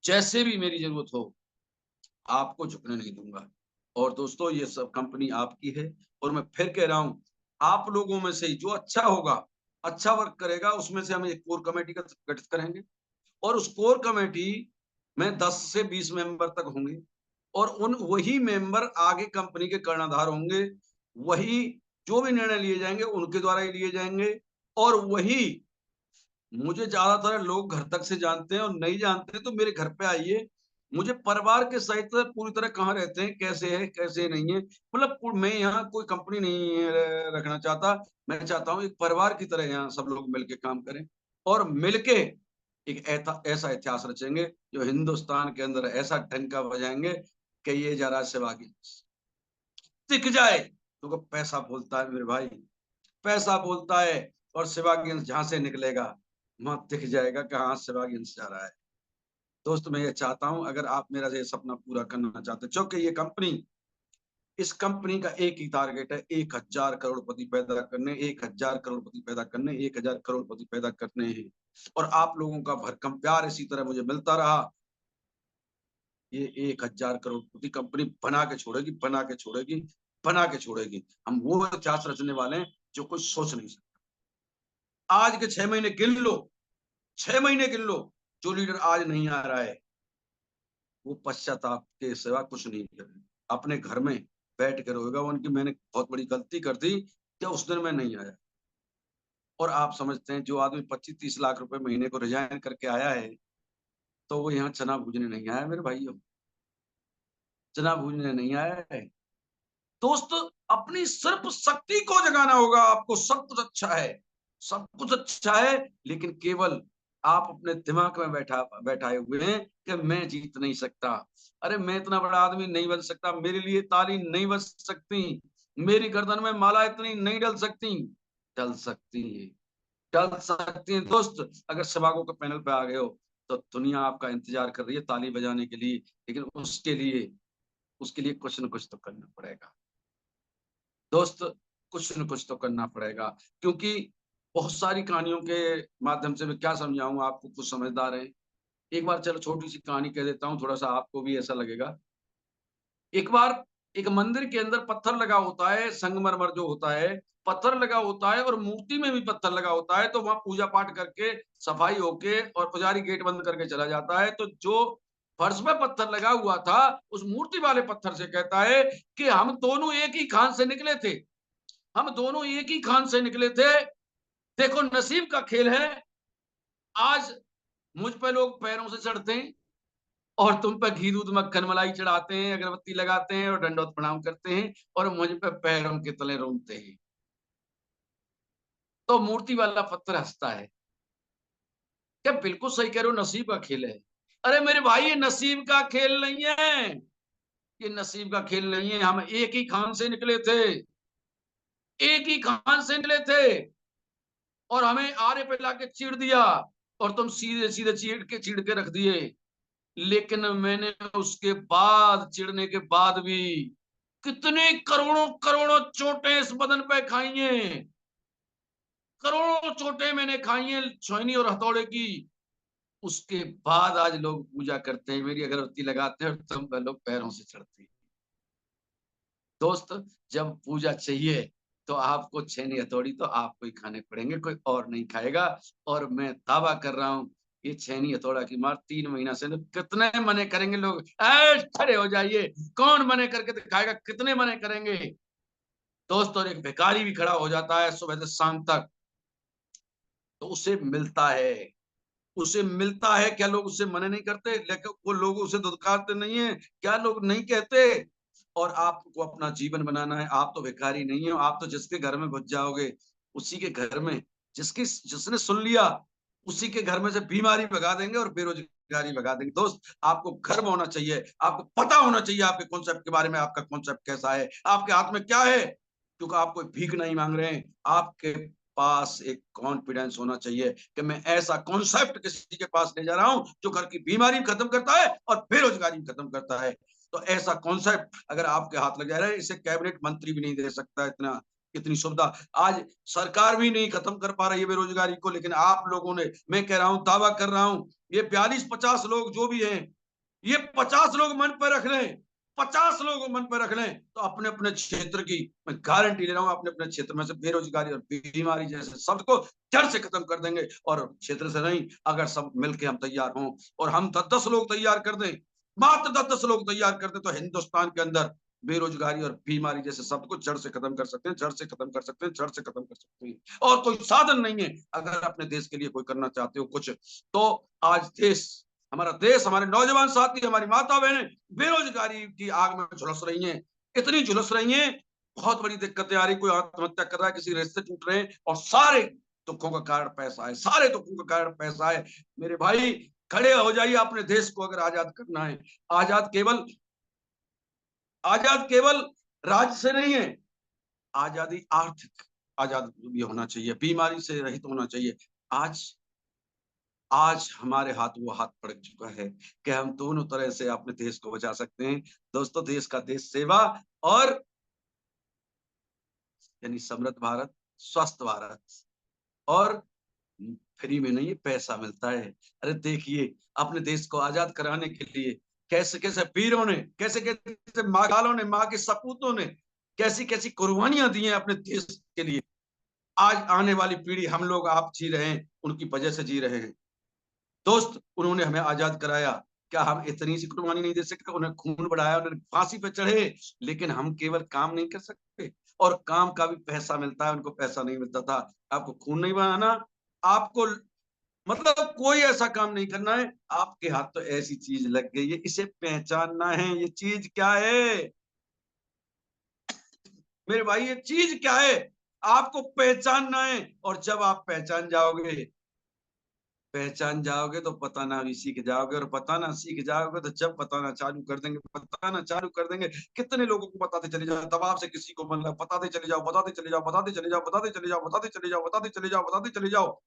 जैसे भी मेरी जरूरत हो, आपको झुकने नहीं दूंगा। और दोस्तों, ये सब कंपनी आपकी है, और मैं फिर कह रहा हूँ, आप लोगों में से ही जो अच्छा होगा, अच्छा वर्क करेगा, उसमें से हम एक कोर कमेटी का गठित करेंगे, और उस कोर कमेटी में 10 से 20 मेंबर तक होंगे, और वही मेंबर आगे कंपनी के कर्णधार होंगे। वही जो भी निर्णय लिए जाएंगे उनके द्वारा ही लिए जाएंगे, और वही, मुझे ज्यादातर लोग घर तक से जानते हैं, और नहीं जानते तो मेरे घर पे आइए, मुझे परिवार के सहित पूरी तरह कहाँ रहते हैं, कैसे है कैसे नहीं है, मतलब मैं यहाँ कोई कंपनी नहीं रखना चाहता। मैं चाहता हूँ एक परिवार की तरह यहाँ सब लोग मिलके काम करें, और मिलके एक ऐसा इतिहास रचेंगे जो हिंदुस्तान के अंदर ऐसा डंका बजाएंगे कि ये जरा से आगे दिख जाए। क्योंकि पैसा बोलता है मेरे भाई, पैसा बोलता है, और सेवागिंस जहां से निकलेगा वहां दिख जाएगा कि हाँ सेवागिंस जा रहा है। दोस्त, मैं ये चाहता हूं, अगर आप मेरा ये सपना पूरा करना चाहते, क्योंकि ये कंपनी, इस कंपनी का एक ही टारगेट है, 1,000 करोड़पति पैदा करने, 1,000 करोड़पति पैदा करने, 1,000 करोड़पति पैदा करने हैं। और आप लोगों का भरकम प्यार इसी तरह मुझे मिलता रहा, ये 1,000 करोड़पति कंपनी बना के छोड़ेगी, बना के छोड़ेगी, बना के छोड़ेगी। हम वो इतिहास रचने वाले हैं जो कोई सोच नहीं सकता। आज के 6 महीने गिन लो, 6 महीने गिन लो, जो लीडर आज नहीं आ रहा है वो पश्चाताप के सिवा कुछ नहीं करेगा, अपने घर में बैठ कर रोएगा उनकी, मैंने बहुत बड़ी गलती कर दी क्या उस दिन मैं नहीं आया। और आप समझते हैं जो आदमी 25-30 लाख रुपए महीने को रिजाइन करके आया है, तो वो यहाँ चना भूजने नहीं आया मेरे भाइयों, चना भूजने नहीं आया है। दोस्त, अपनी सिर्फ शक्ति को जगाना होगा आपको। सब कुछ अच्छा है, सब कुछ अच्छा है, लेकिन केवल आप अपने दिमाग में बैठाए हुए हैं कि मैं जीत नहीं सकता, अरे मैं इतना बड़ा आदमी नहीं बन सकता, मेरे लिए ताली नहीं बज सकती, मेरी गर्दन में माला इतनी नहीं डल सकती। डल सकती है, डल सकती है दोस्त। अगर सभागो के पैनल पे आ गए हो तो दुनिया आपका इंतजार कर रही है ताली बजाने के लिए, लेकिन उसके लिए कुछ न कुछ तो करना पड़ेगा दोस्त, कुछ न कुछ तो करना पड़ेगा। क्योंकि बहुत सारी कहानियों के माध्यम से मैं क्या समझाऊं आपको, कुछ समझदार है। एक बार चलो छोटी सी कहानी कह देता हूँ, थोड़ा सा आपको भी ऐसा लगेगा। एक बार एक मंदिर के अंदर पत्थर लगा होता है, संगमरमर जो होता है, पत्थर लगा होता है, और मूर्ति में भी पत्थर लगा होता है। तो वहां पूजा पाठ करके सफाई होके और पुजारी गेट बंद करके चला जाता है। तो जो फर्श में पत्थर लगा हुआ था, उस मूर्ति वाले पत्थर से कहता है कि हम दोनों एक ही खान से निकले थे, हम दोनों एक ही खान से निकले थे, देखो नसीब का खेल है, आज मुझ पे लोग पैरों से चढ़ते हैं, और तुम पे घी दूध मक्खन मलाई चढ़ाते हैं, अगरबत्ती लगाते हैं और दंडवत प्रणाम करते हैं, और मुझ पे पैरों के तले रोनते हैं। तो मूर्ति वाला पत्थर हंसता है, क्या बिल्कुल सही कह रहे हो, नसीब का खेल है। अरे मेरे भाई, ये नसीब का खेल नहीं है, ये नसीब का खेल नहीं है, हम एक ही खान से निकले थे, एक ही खान से निकले थे, और हमें आरे पे लाके चीड़ दिया, और तुम सीधे सीधे चीड़ के रख दिए। लेकिन मैंने उसके बाद, चिढ़ने के बाद भी, कितने करोड़ों करोड़ों चोटें इस बदन पे खाई हैं, करोड़ों चोटें मैंने खाई हैं छोईनी और हथौड़े की। उसके बाद आज लोग पूजा करते हैं, मेरी अगरबत्ती लगाते हैं, और तुम पे लोग पैरों से चढ़ते हैं। दोस्त, जब पूजा चाहिए तो आपको छेनी हथौड़ी तो आपको ही खाने पड़ेंगे, कोई और नहीं खाएगा। और मैं दावा कर रहा हूँ, ये छेनी हथौड़ा की मार 3 महीना से कितने मने करेंगे लोग, खड़े हो जाइए, कौन मने करके दिखाएगा, कितने मने करेंगे। दोस्त, और एक भिखारी भी खड़ा हो जाता है सुबह से शाम तक, तो उसे मिलता है, उसे मिलता है। क्या लोग उससे मना नहीं करते? लेकिन वो लोग उसे धुतकारते नहीं है? क्या लोग नहीं कहते? और आपको अपना जीवन बनाना है, आप तो भिखारी नहीं हो, आप तो जिसके घर में घुस जाओगे, उसी के घर में, जिसने सुन लिया, उसी के घर में से बीमारी भगा देंगे और बेरोजगारी भगा देंगे। दोस्त, आपको गर्व होना चाहिए, आपको पता होना चाहिए आपके कॉन्सेप्ट के बारे में, आपका कॉन्सेप्ट कैसा है, आपके हाथ में क्या है, क्योंकि आप कोई भीख नहीं मांग रहे हैं। आपके पास एक कॉन्फिडेंस होना चाहिए कि मैं ऐसा कॉन्सेप्ट किसी के पास ले जा रहा हूं जो घर की बीमारी खत्म करता है और बेरोजगारी खत्म करता है। तो ऐसा कॉन्सेप्ट अगर आपके हाथ लग जा रहा है, इसे कैबिनेट मंत्री भी नहीं दे सकता, इतना इतनी सुविधा आज सरकार भी नहीं खत्म कर पा रही है बेरोजगारी को। लेकिन आप लोगों ने, मैं कह रहा हूं, दावा कर रहा हूं, ये 42-50 लोग जो भी हैं, ये 50 लोग मन पर रख लें, 50 लोग मन पर रख लें, तो अपने अपने क्षेत्र की, मैं गारंटी ले रहा हूं, अपने अपने क्षेत्र में से बेरोजगारी और बीमारी जैसे शब्द को जड़ से खत्म कर देंगे। और क्षेत्र से नहीं, अगर सब मिलकर हम तैयार हों और हम 10-10 लोग तैयार कर दें, मात्र 10-10 लोग तैयार कर दें, तो हिंदुस्तान के अंदर बेरोजगारी और बीमारी जैसे शब्द को जड़ से खत्म कर सकते हैं, जड़ से खत्म कर सकते हैं, जड़ से खत्म कर सकते हैं। और कोई साधन नहीं है। अगर अपने देश के लिए कोई करना चाहते हो कुछ, तो आज हमारा देश, हमारे नौजवान साथी, हमारी माता बहनें बेरोजगारी की आग में झुलस रही हैं, इतनी झुलस रही हैं, बहुत बड़ी दिक्कतें आ रही। कोई आत्महत्या कर रहा है, किसी रिश्ते टूट रहे हैं, और सारे दुखों का कारण पैसा है, सारे दुखों का कारण पैसा है। मेरे भाई, खड़े हो जाइए, अपने देश को अगर आजाद करना है। आजाद केवल आजाद केवल राज्य से नहीं है, आजादी आर्थिक आजाद भी होना चाहिए, बीमारी से रहित होना चाहिए। आज आज हमारे हाथ वो हाथ पड़ चुका है कि हम दोनों तरह से अपने देश को बचा सकते हैं। दोस्तों, देश का देश सेवा, और यानी समृद्ध भारत, स्वस्थ भारत, और फ्री में नहीं, पैसा मिलता है। अरे देखिए, अपने देश को आजाद कराने के लिए कैसे कैसे वीरों ने, कैसे कैसे माँ लालों ने, माँ के सपूतों ने कैसी कैसी कुर्बानियां दी हैं अपने देश के लिए। आज आने वाली पीढ़ी, हम लोग, आप जी रहे हैं, उनकी वजह से जी रहे हैं। दोस्त, उन्होंने हमें आजाद कराया, क्या हम इतनी सी कुर्बानी नहीं दे सकते? उन्हें खून बढ़ाया, उन्होंने फांसी पे चढ़े, लेकिन हम केवल काम नहीं कर सकते, और काम का भी पैसा मिलता है, उनको पैसा नहीं मिलता था। आपको खून नहीं बहाना, आपको मतलब कोई ऐसा काम नहीं करना है, आपके हाथ तो ऐसी चीज लग गई है, इसे पहचानना है। ये चीज क्या है मेरे भाई? ये चीज क्या है? आपको पहचानना है। और जब आप पहचान जाओगे तो बताना भी सीख जाओगे, और बताना सीख जाओगे तो जब बताना चालू कर देंगे, बताना चालू कर देंगे, कितने लोगों को बताते चले जाओ, दबाव से किसी को मतलब बताते चले जाओ, बताते चले जाओ, बताते चले जाओ, बताते चले जाओ, बताते चले जाओ, बताते चले जाओ, बताते चले जाओ।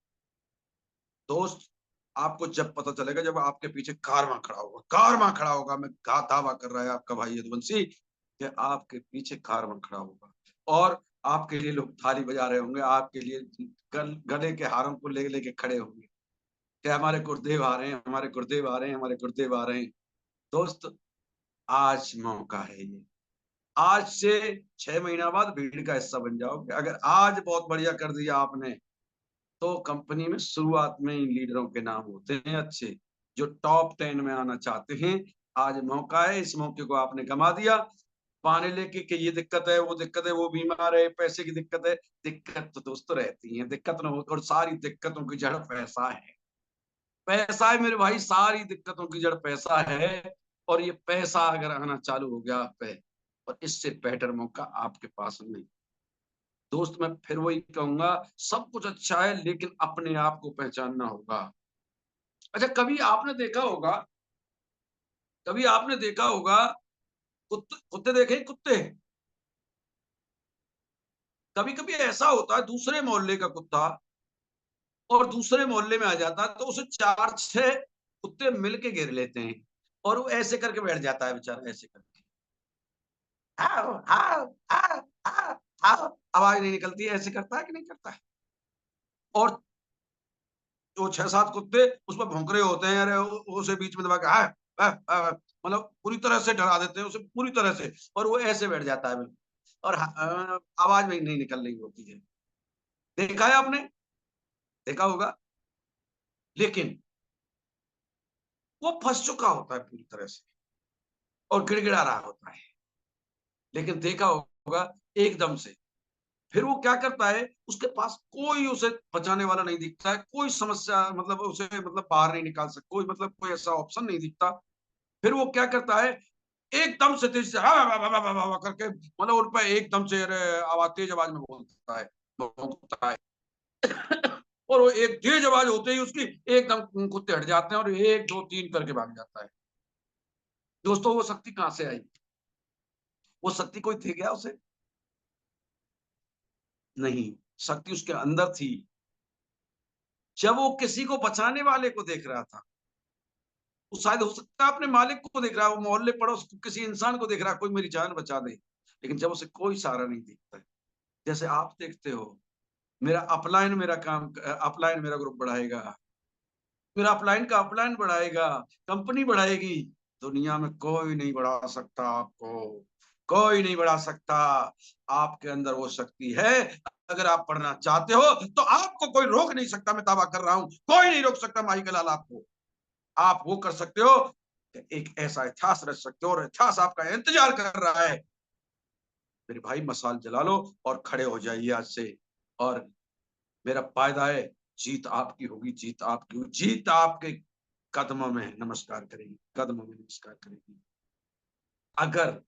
दोस्त, आपको जब पता चलेगा, जब आपके पीछे कारवां खड़ा होगा, कारवां खड़ा होगा, मैं दावा कर रहा है आपका भाई यदुवंशी कि आपके पीछे कारवां खड़ा होगा, और आपके लिए लोग थाली बजा रहे होंगे, आपके लिए गले के हारों को ले लेके खड़े होंगे कि हमारे गुरुदेव आ रहे हैं, हमारे गुरुदेव आ रहे हैं, हमारे गुरुदेव आ रहे हैं। दोस्त, आज मौका है ये। आज से 6 महीना बाद भीड़ का हिस्सा बन जाओगे। अगर आज बहुत बढ़िया कर दिया आपने, तो कंपनी में शुरुआत में इन लीडरों के नाम होते हैं अच्छे, जो टॉप 10 में आना चाहते हैं। आज मौका है, इस मौके को आपने गंवा दिया, बहाने लेके कि ये दिक्कत है, वो दिक्कत है, वो बीमार है, पैसे की दिक्कत है। दिक्कत तो दोस्तों रहती है, दिक्कत ना हो, और सारी दिक्कतों की जड़ पैसा है। पैसा है मेरे भाई, सारी दिक्कतों की जड़ पैसा है। और ये पैसा अगर आना चालू हो गया आप पे, और इससे बेहतर मौका आपके पास नहीं। दोस्त, मैं फिर वही कहूंगा, सब कुछ अच्छा है, लेकिन अपने आप को पहचानना होगा। अच्छा, कभी आपने देखा होगा, कुत्ते कुत्ते देखे कुत्ते, कभी कभी ऐसा होता है, दूसरे मोहल्ले का कुत्ता और दूसरे मोहल्ले में आ जाता है, तो उसे 4-6 कुत्ते मिलके घेर लेते हैं, और वो ऐसे करके बैठ जाता है बेचारा, ऐसे करके, how how how how how, आवाज नहीं निकलती है, ऐसे करता है कि नहीं करता है? और जो 6-7 कुत्ते उस पर भौंक रहे होते हैं, अरे उसे बीच में दबा के मतलब पूरी तरह से डरा देते हैं उसे, पूरी तरह से, और वो ऐसे बैठ जाता है बिल्कुल, और आवाज में नहीं निकल रही होती है। देखा है आपने? देखा होगा। लेकिन वो फंस चुका होता है पूरी तरह से, और गिड़गिड़ा रहा होता है। लेकिन देखा होगा, एकदम से फिर वो क्या करता है, उसके पास कोई उसे बचाने वाला नहीं दिखता है, कोई समस्या मतलब उसे मतलब बाहर नहीं निकाल सकता, कोई मतलब कोई ऐसा ऑप्शन नहीं दिखता। फिर वो क्या करता है, एकदम से तेज़ी से करके मतलब उन पे एकदम से अरे आवाज़ तेज़ आवाज़ में बोलता है, भौंकता है। और वो एक तेज़ आवाज़ होते ही उसकी एकदम कुत्ते हट जाते हैं और 1, 2, 3 करके भाग जाता है। दोस्तों वो शक्ति कहाँ से आई? वो शक्ति कोई दे गया उसे? नहीं, शक्ति उसके अंदर थी। जब वो किसी को बचाने वाले को देख रहा था, वो शायद हो सकता है अपने मालिक को देख रहा है, वो मोहल्ले पड़ोस किसी इंसान को देख रहा है, कोई मेरी जान बचा दे। लेकिन जब उसे कोई सहारा नहीं दिखता है, जैसे आप देखते हो, मेरा अपलाइन मेरा अपलाइन मेरा ग्रुप बढ़ाएगा, मेरा अपलाइन का अपलाइन बढ़ाएगा, कंपनी बढ़ाएगी। दुनिया में कोई नहीं बढ़ा सकता आपको, कोई नहीं बढ़ा सकता। आपके अंदर वो शक्ति है, अगर आप पढ़ना चाहते हो, तो आपको कोई रोक नहीं सकता, मैं दावा कर रहा हूँ। कोई नहीं रोक सकता माई का लाल आपको। आप वो कर सकते हो कि एक ऐसा इतिहास रच सकते हो और इतिहास आपका इंतजार कर रहा है। मेरे भाई मशाल जला लो और खड़े हो जाइए आज से। और मेरा वायदा है, जीत आपकी होगी, जीत आपकी होगी, जीत आपके कदमों में नमस्कार करेगी, कदमों में नमस्कार करेगी। अगर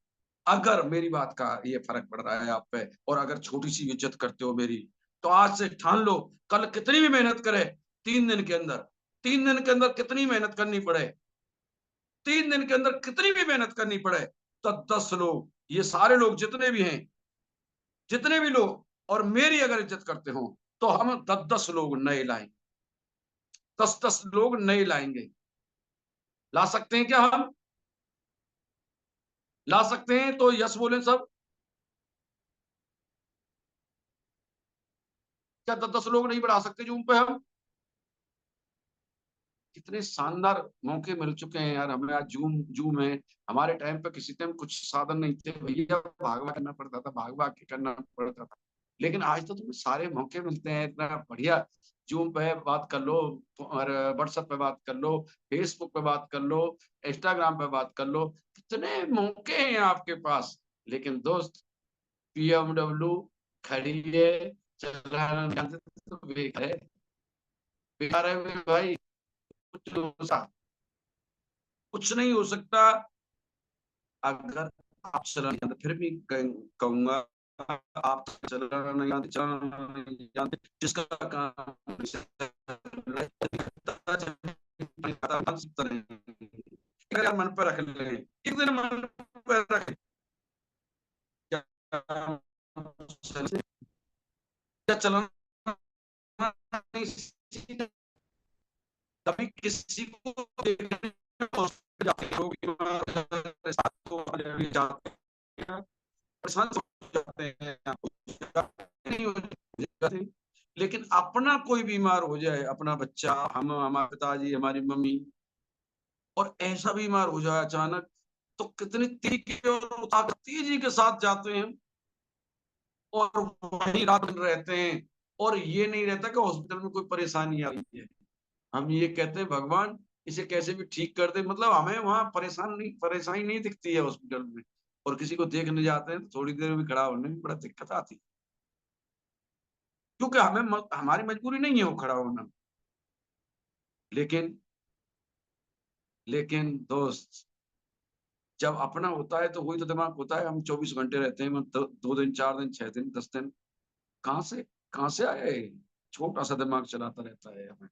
अगर मेरी बात का ये फ़र्क पड़ रहा है आप पे और अगर छोटी-सी इज़्ज़त करते हो मेरी, तो आज से ठान लो, कल कितनी भी मेहनत करें, 3 दिन के अंदर 3 दिन के अंदर कितनी मेहनत करनी पड़े, 3 दिन के अंदर कितनी भी मेहनत करनी पड़े, तो 10 लोग, ये सारे लोग जितने भी हैं, जितने भी लोग और मेरी अगर इज़्ज़त करते हो, तो हम 10-10 लोग नए लाएँगे, 10-10 लोग नए लाएँगे। ला सकते हैं क्या हम? ला सकते हैं तो यस बोलें सब। क्या 10-10 लोग नहीं बढ़ा सकते ज़ूम पे हम? कितने शानदार मौके मिल चुके हैं यार हमें आज ज़ूम ज़ूम है। हमारे टाइम पे किसी टाइम कुछ साधन नहीं थे भैया भाग-भाग करना पड़ता था, भाग-भाग के करना पड़ता था। लेकिन आज तो तुम्हें सारे मौके मिलते हैं इतना बढ़िया ज़ूम पे बात कर लो और व्हाट्सएप पे बात कर लो, फेसबुक पे बात कर लो, इंस्टाग्राम पे बात कर लो, कितने मौके हैं आपके पास। लेकिन दोस्त बीएमडब्ल्यू खड़ी है, चलाना नहीं जानते तो बेकार है मेरे भाई, कुछ नहीं हो सकता, कुछ नहीं हो सकता अगर आप चलाना नहीं जानते फिर भी कहूँगा आप चलाना नहीं जानते जिसका काम अगर मन पे रख लें, एक दिन मन पे रख क्या चलाना नहीं सीखा, कभी किसी को देखने जाते लोग जाते हैं, परेशान हो जाते हैं, नहीं हो जाते। लेकिन अपना कोई बीमार हो जाए, अपना बच्चा, हम, हमारे पिताजी, हमारी मम्मी और ऐसा बीमार हो जाए अचानक, तो कितनी तरीके और तेजी के साथ जाते हैं और वहीं रात भर रहते हैं और ये नहीं रहता कि हॉस्पिटल में कोई परेशानी आ रही है। हम ये कहते हैं भगवान इसे कैसे भी ठीक कर दे मतलब हमें वहाँ परेशानी नहीं दिखती है हॉस्पिटल में और किसी को देखने जाते हैं तो थोड़ी देर में खड़ा होने में बड़ा दिक्कत आती है। क्योंकि हमारी मजबूरी नहीं है वो खड़ा होना। लेकिन लेकिन दोस्त जब अपना होता है तो वही तो दिमाग होता है हम 24 घंटे रहते हैं, 2 दिन, 4 दिन, 6 दिन, 10 दिन कहाँ से कहाँ से आए? छोटा-सा दिमाग चलाता रहता है हमें।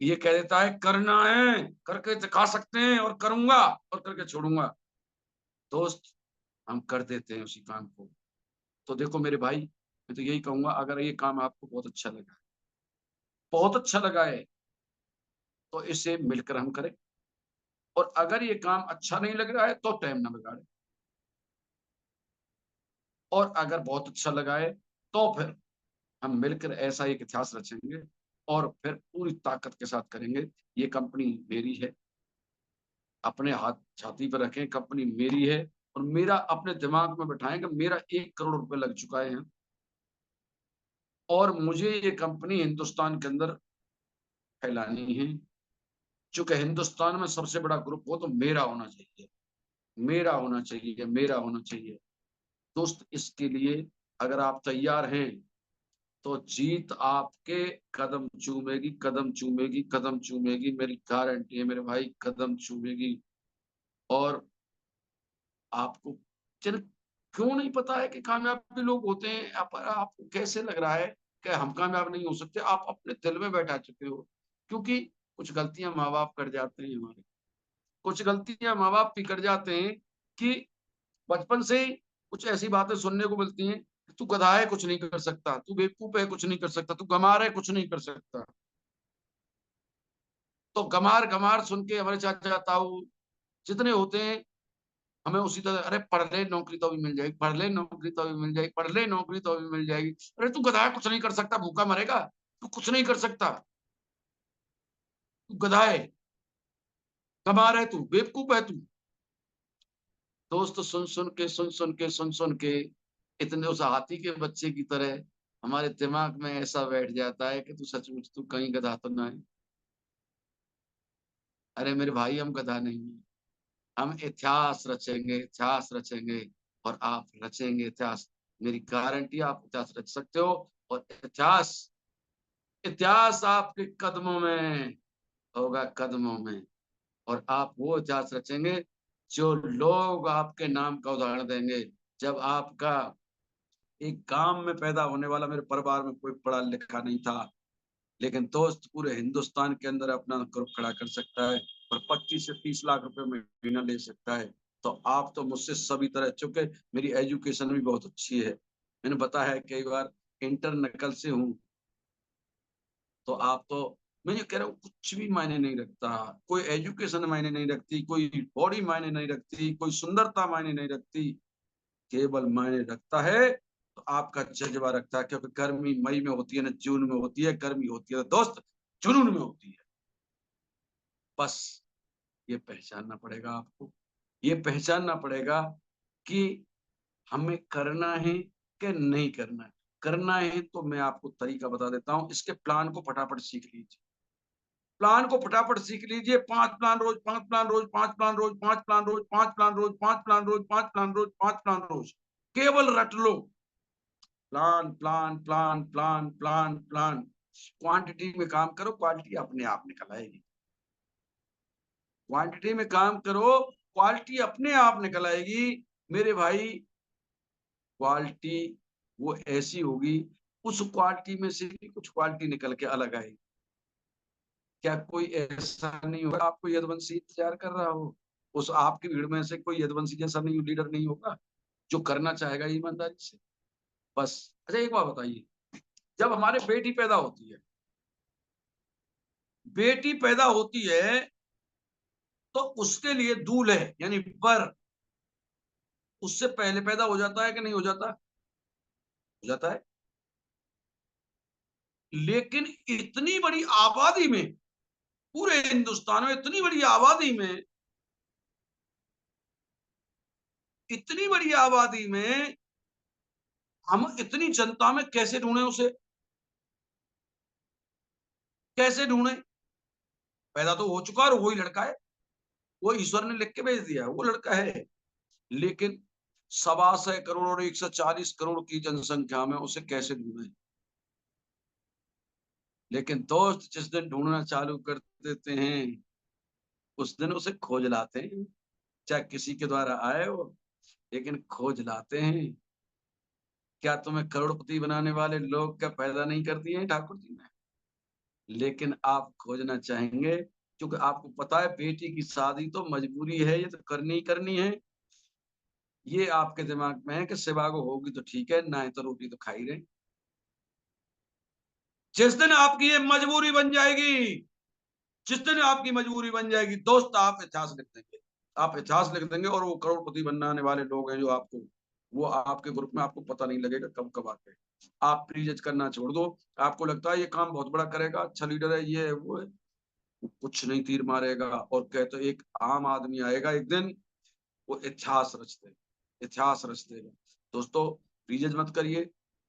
ये कह देता है करना है, करके दिखा सकते हैं और करूँगा और करके छोड़ूँगा। दोस्त हम कर देते हैं उसी काम को। तो देखो मेरे भाई, मैं तो यही कहूँगा अगर ये काम आपको बहुत अच्छा लगा है, तो इसे मिलकर हम करें और अगर ये काम अच्छा नहीं लग रहा है तो टाइम ना बिगाड़ें और अगर बहुत अच्छा लगा है, तो फिर हम मिलकर ऐसा एक इतिहास रचेंगे और फिर पूरी ताकत के साथ करेंगे। ये कंपनी मेरी है, अपने हाथ छाती पे रखें, कंपनी मेरी है और मेरा अपने दिमाग में बिठाएँ कि मेरा 1 करोड़ रुपए लग चुका है यहाँ और मुझे ये कंपनी हिंदुस्तान के अंदर फैलानी है। चूँकि हिंदुस्तान में सबसे बड़ा ग्रुप हो तो मेरा होना चाहिए, मेरा होना चाहिए, मेरा होना चाहिए। दोस्त इसके लिए अगर आप तैयार हैं तो जीत आपके कदम चूमेगी, कदम चूमेगी, कदम चूमेगी, मेरी गारंटी है मेरे भाई, कदम चूमेगी। और आपको चल क्यों नहीं पता है कि कामयाब भी लोग होते हैं? आपको कैसे लग रहा है कि हम कामयाब नहीं हो सकते? आप अपने दिल में बैठा चुके हो, क्योंकि कुछ गलतियां माँ बाप कर जाते हैं हमारे, कुछ गलतियां माँ बाप भी कर जाते हैं कि बचपन से ही कुछ ऐसी बातें सुनने को मिलती हैं, तू गधा है कुछ नहीं कर सकता, तू बेवकूफ है कुछ नहीं कर सकता, तू गंवार है कुछ नहीं कर सकता। तो गंवार गंवार सुन के हमारे चाचा ताऊ जितने होते हैं, हमें उसी तरह, अरे पढ़ ले नौकरी तो भी मिल जाएगी, पढ़ ले नौकरी तो भी मिल जाएगी, पढ़ ले नौकरी तो भी मिल जाएगी। अरे तू गधा है कुछ नहीं कर सकता, भूखा मरेगा, तू कुछ नहीं कर सकता, तू गधा है, गंवार है, तू बेवकूफ है तू। दोस्त सुन सुन के सुन सुन के सुन सुन के इतने उस हाथी के बच्चे की तरह हमारे दिमाग में ऐसा बैठ जाता है कि तू सचमुच तू कहीं गधा तो ना है। अरे मेरे भाई हम गधा नहीं है, हम इतिहास रचेंगे, इतिहास रचेंगे। और आप रचेंगे इतिहास, मेरी गारंटी, आप इतिहास रच सकते हो। और इतिहास, इतिहास आपके कदमों में होगा, कदमों में। और आप वो इतिहास रचेंगे जो लोग आपके नाम का उदाहरण देंगे। जब आपका एक गांव में पैदा होने वाला, मेरे परिवार में कोई पढ़ा लिखा नहीं था, लेकिन दोस्त पूरे हिंदुस्तान के अंदर अपना ग्रुप खड़ा कर सकता है और 25 से 30 लाख रुपए महीना ले सकता है। तो आप तो मुझसे सभी तरह, चूंकि मेरी एजुकेशन भी बहुत अच्छी है, मैंने बताया है कई बार, इंटर नकल से हूँ। तो आप तो, मैं ये कह रहा हूँ, कुछ भी मायने नहीं रखता, कोई एजुकेशन मायने नहीं रखती, कोई बॉडी मायने नहीं रखती, कोई सुंदरता मायने नहीं रखती। केवल मायने रखता है तो आपका जज्बा रखता है, क्योंकि गर्मी मई में होती है ना जून में होती है, गर्मी होती है तो दोस्त जुनून में होती है। बस ये पहचानना पड़ेगा आपको, ये पहचानना पड़ेगा कि हमें करना है कि नहीं करना है। करना है तो मैं आपको तरीका बता देता हूँ, इसके प्लान को फटाफट सीख लीजिए, प्लान को फटाफट सीख लीजिए। 5 प्लान रोज, 5 प्लान रोज, 5 प्लान रोज, 5 प्लान रोज, 5 प्लान रोज, 5 प्लान रोज, 5 प्लान रोज, 5 प्लान रोज, केवल रट लो। Plan plan plan plan plan plan. Quantity में काम करो, क्वालिटी अपने आप निकल आएगी। क्वांटिटी में काम करो, क्वालिटी अपने आप निकल आएगी मेरे भाई। क्वालिटी वो ऐसी होगी, उस क्वालिटी में से भी कुछ क्वालिटी निकल के अलग आएगी। क्या कोई ऐसा नहीं होगा आपको यदुवंशी तैयार कर रहा हो? उस आपकी भीड़ में से कोई यदुवंशी जैसा नहीं, लीडर नहीं होगा जो करना चाहेगा ईमानदारी से? बस। अच्छा एक बात बताइए, जब हमारे बेटी पैदा होती है, बेटी पैदा होती है तो उसके लिए दूल्हे यानी वर उससे पहले पैदा हो जाता है कि नहीं हो जाता? हो जाता है। लेकिन इतनी बड़ी आबादी में, पूरे हिंदुस्तान में इतनी बड़ी आबादी में, इतनी बड़ी आबादी में हम इतनी जनता में कैसे ढूंढे उसे? कैसे ढूंढे? पैदा तो हो चुका और वही लड़का है, वो ईश्वर ने लिख के भेज दिया है, वो लड़का है। लेकिन 1.25 करोड़ और 140 करोड़ की जनसंख्या में उसे कैसे ढूंढे? लेकिन दोस्त जिस दिन ढूंढना चालू कर देते हैं, उस दिन उसे खोज लाते हैं, चाहे किसी के द्वारा आए हो, लेकिन खोज लाते हैं। क्या तुम्हें करोड़पति बनाने वाले लोग क्या पैदा नहीं कर दिए हैं ठाकुर जी ने? लेकिन आप खोजना चाहेंगे, क्योंकि आपको पता है बेटी की शादी तो मजबूरी है, ये तो करनी ही करनी है। ये आपके दिमाग में है कि सिवा को होगी तो ठीक है, ना है तो रोटी तो खा ही रहे। जिस दिन आपकी ये मजबूरी बन जाएगी, जिस दिन आपकी मजबूरी बन जाएगी दोस्त, आप इतिहास लिख देंगे, आप इतिहास लिख देंगे। और वो करोड़पति बनने वाले लोग हैं जो आपको, वो आपके ग्रुप में आपको पता नहीं लगेगा कब कब आ गए। आप प्लीज जज करना छोड़ दो। आपको लगता है ये काम बहुत बड़ा करेगा, अच्छा लीडर है, ये है वो है, वो कुछ नहीं तीर मारेगा। और कहते एक आम आदमी आएगा एक दिन, वो इतिहास रच देगा, इतिहास रच देगा। दोस्तों प्लीज मत करिए,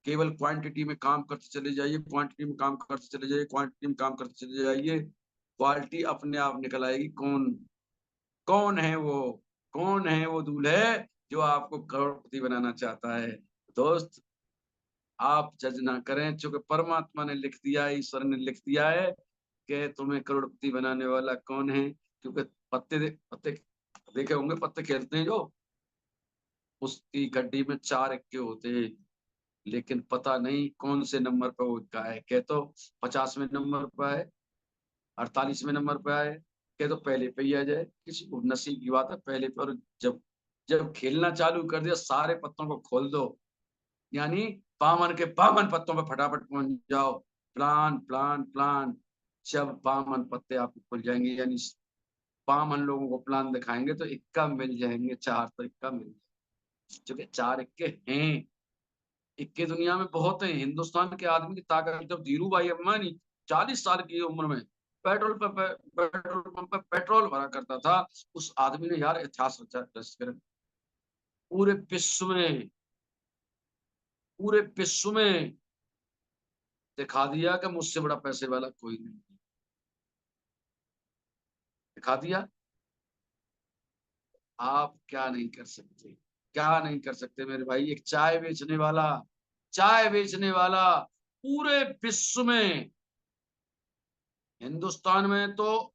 केवल क्वांटिटी में काम करते चले जाइए, क्वांटिटी में काम करते चले जाइए, क्वांटिटी में काम करते चले जाइए। क्वालिटी अपने आप निकल आएगी। कौन, कौन है वो, कौन है वो दूल्हे जो आपको करोड़पति बनाना चाहता है? दोस्त आप जज ना करें, क्योंकि परमात्मा ने लिख दिया है, ईश्वर ने लिख दिया है कि तुम्हें करोड़पति बनाने वाला कौन है। क्योंकि पत्ते देखे होंगे, पत्ते खेलते हैं जो, उसकी गड्डी में 4 इक्के होते हैं, लेकिन पता नहीं कौन से नंबर पर वो इक्का है। कह तो 50वें नंबर पर है, 48वें नंबर पे आए, कह तो पहले पे ही आ जाए। किसी को नसीब की बात है, पहले पे। और जब जब खेलना चालू कर दिया, सारे पत्तों को खोल दो, यानी बावन के बावन पत्तों पे फटाफट पहुंच जाओ। Plan plan plan. जब बावन पत्ते आपको खुल जाएंगे, यानी 52 लोगों को प्लान दिखाएंगे, तो इक्का मिल जाएंगे, 4 तो इक्का मिल जाएंगे। क्योंकि 4 इक्के हैं, इक्के दुनिया में बहुत हैं। हिंदुस्तान के आदमी की ताकत, जब धीरू भाई अंबानी 40 साल की उम्र में पेट्रोल पंप पे पेट्रोल भरा करता था, उस आदमी ने यार इतिहास रचा। पूरे विश्व में, पूरे विश्व में दिखा दिया कि मुझसे बड़ा पैसे वाला कोई नहीं। दिखा दिया। आप क्या नहीं कर सकते, क्या नहीं कर सकते मेरे भाई। एक चाय बेचने वाला, चाय बेचने वाला पूरे विश्व में, हिंदुस्तान में तो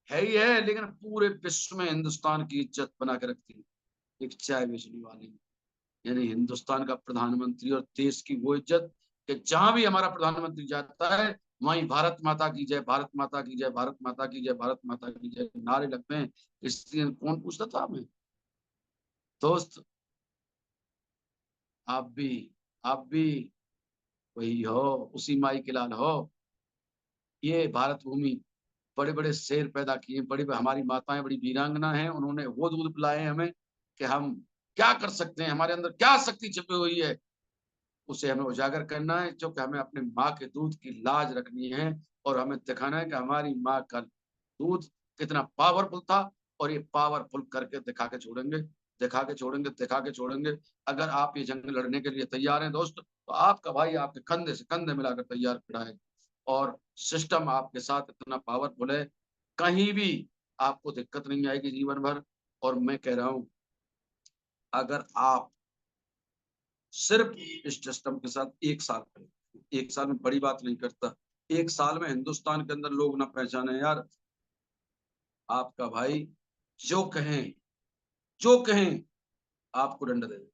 है ही है, लेकिन पूरे विश्व में हिंदुस्तान की इज्जत बना के रखती है एक चाय बेचने वाली। यानी हिंदुस्तान का प्रधानमंत्री और देश की वो इज्जत कि जहां भी हमारा प्रधानमंत्री जाता है, वहीं भारत माता की जय, भारत माता की जय, भारत माता की जय, भारत माता की जय नारे लगते हैं। इसलिए कौन पूछता था हमें। दोस्त, आप भी आप भी वही हो, उसी माई के लाल हो। ये भारत भूमि बड़े बड़े शेर पैदा किए, बड़ी हमारी माताएं बड़ी वीरांगना हैं, उन्होंने वो दूध पिलाए हमें कि हम क्या कर सकते हैं, हमारे अंदर क्या शक्ति छिपी हुई है, उसे हमें उजागर करना है। क्योंकि हमें अपने माँ के दूध की लाज रखनी है, और हमें दिखाना है कि हमारी माँ का दूध कितना पावरफुल था। और ये पावरफुल करके दिखा के छोड़ेंगे, दिखा के छोड़ेंगे, दिखा के छोड़ेंगे। अगर आप ये जंग लड़ने के लिए तैयार हैं दोस्त, तो आपका भाई आपके कंधे से कंधे मिलाकर तैयार खड़ा है। और सिस्टम आपके साथ इतना पावरफुल है, कहीं भी आपको दिक्कत नहीं आएगी जीवन भर। और मैं कह रहा हूं, अगर आप सिर्फ इस सिस्टम के साथ 1 साल करें, 1 साल में बड़ी बात नहीं करता, 1 साल में हिंदुस्तान के अंदर लोग ना पहचाने यार, आपका भाई जो कहें, जो कहें आपको दंड दे दे।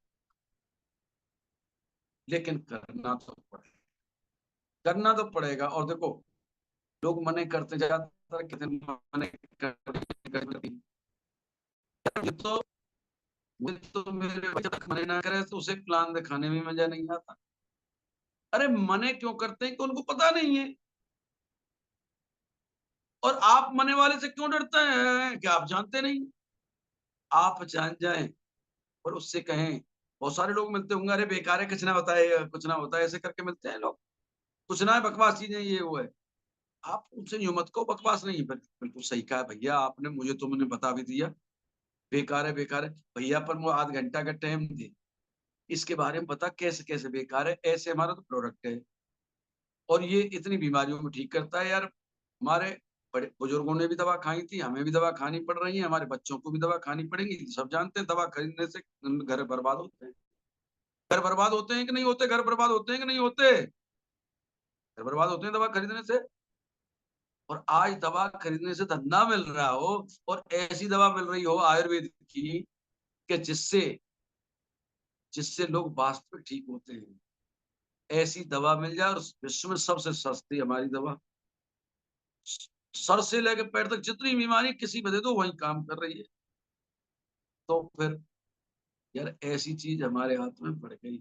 लेकिन करना तो पड़ेगा, करना तो पड़ेगा। और देखो, लोग मने करते ज्यादातर, कितने मने करते, ये तो मुझे तो मेरे बच्चे तक मने ना करे तो उसे प्लान दिखाने में मजा नहीं आता। अरे मने क्यों करते हैं कि उनको पता नहीं है। और आप मने वाले से क्यों डरते हैं, क्या आप जानते नहीं। आप जान जाएं और उससे कहें। बहुत सारे लोग मिलते होंगे, अरे बेकार है, कुछ ना होता है, कुछ ना होता है, ऐसे करके मिलते हैं लोग। कुछ ना है, बकवास चीजें ये वो है। आप उनसे यूं मत को बकवास नहीं, बिल्कुल सही कहा है भैया आपने, मुझे तो मैंने बता भी दिया। बेकार है, बेकार है भैया, पर वो आध घंटा का टाइम दे, इसके बारे में बता कैसे कैसे बेकार है। ऐसे हमारा तो प्रोडक्ट है, और ये इतनी बीमारियों में ठीक करता है यार। हमारे बड़े बुजुर्गों ने भी दवा खाई थी, हमें भी दवा खानी पड़ रही है, हमारे बच्चों को भी दवा खानी पड़ेगी। सब जानते हैं दवा खरीदने से घर बर्बाद होते हैं। घर बर्बाद होते हैं कि नहीं होते, घर बर्बाद होते हैं कि नहीं होते, घर बर्बाद होते हैं दवा खरीदने से। और आज दवा खरीदने से धंधा मिल रहा हो, और ऐसी दवा मिल रही हो आयुर्वेद की, कि जिससे जिससे लोग वास्तविक ठीक होते हैं। ऐसी दवा मिल जाए, और विश्व में सबसे सस्ती हमारी दवा, सर से लेकर पैर तक जितनी बीमारी किसी में दे दो वही काम कर रही है। तो फिर यार ऐसी चीज हमारे हाथ में पड़ गई,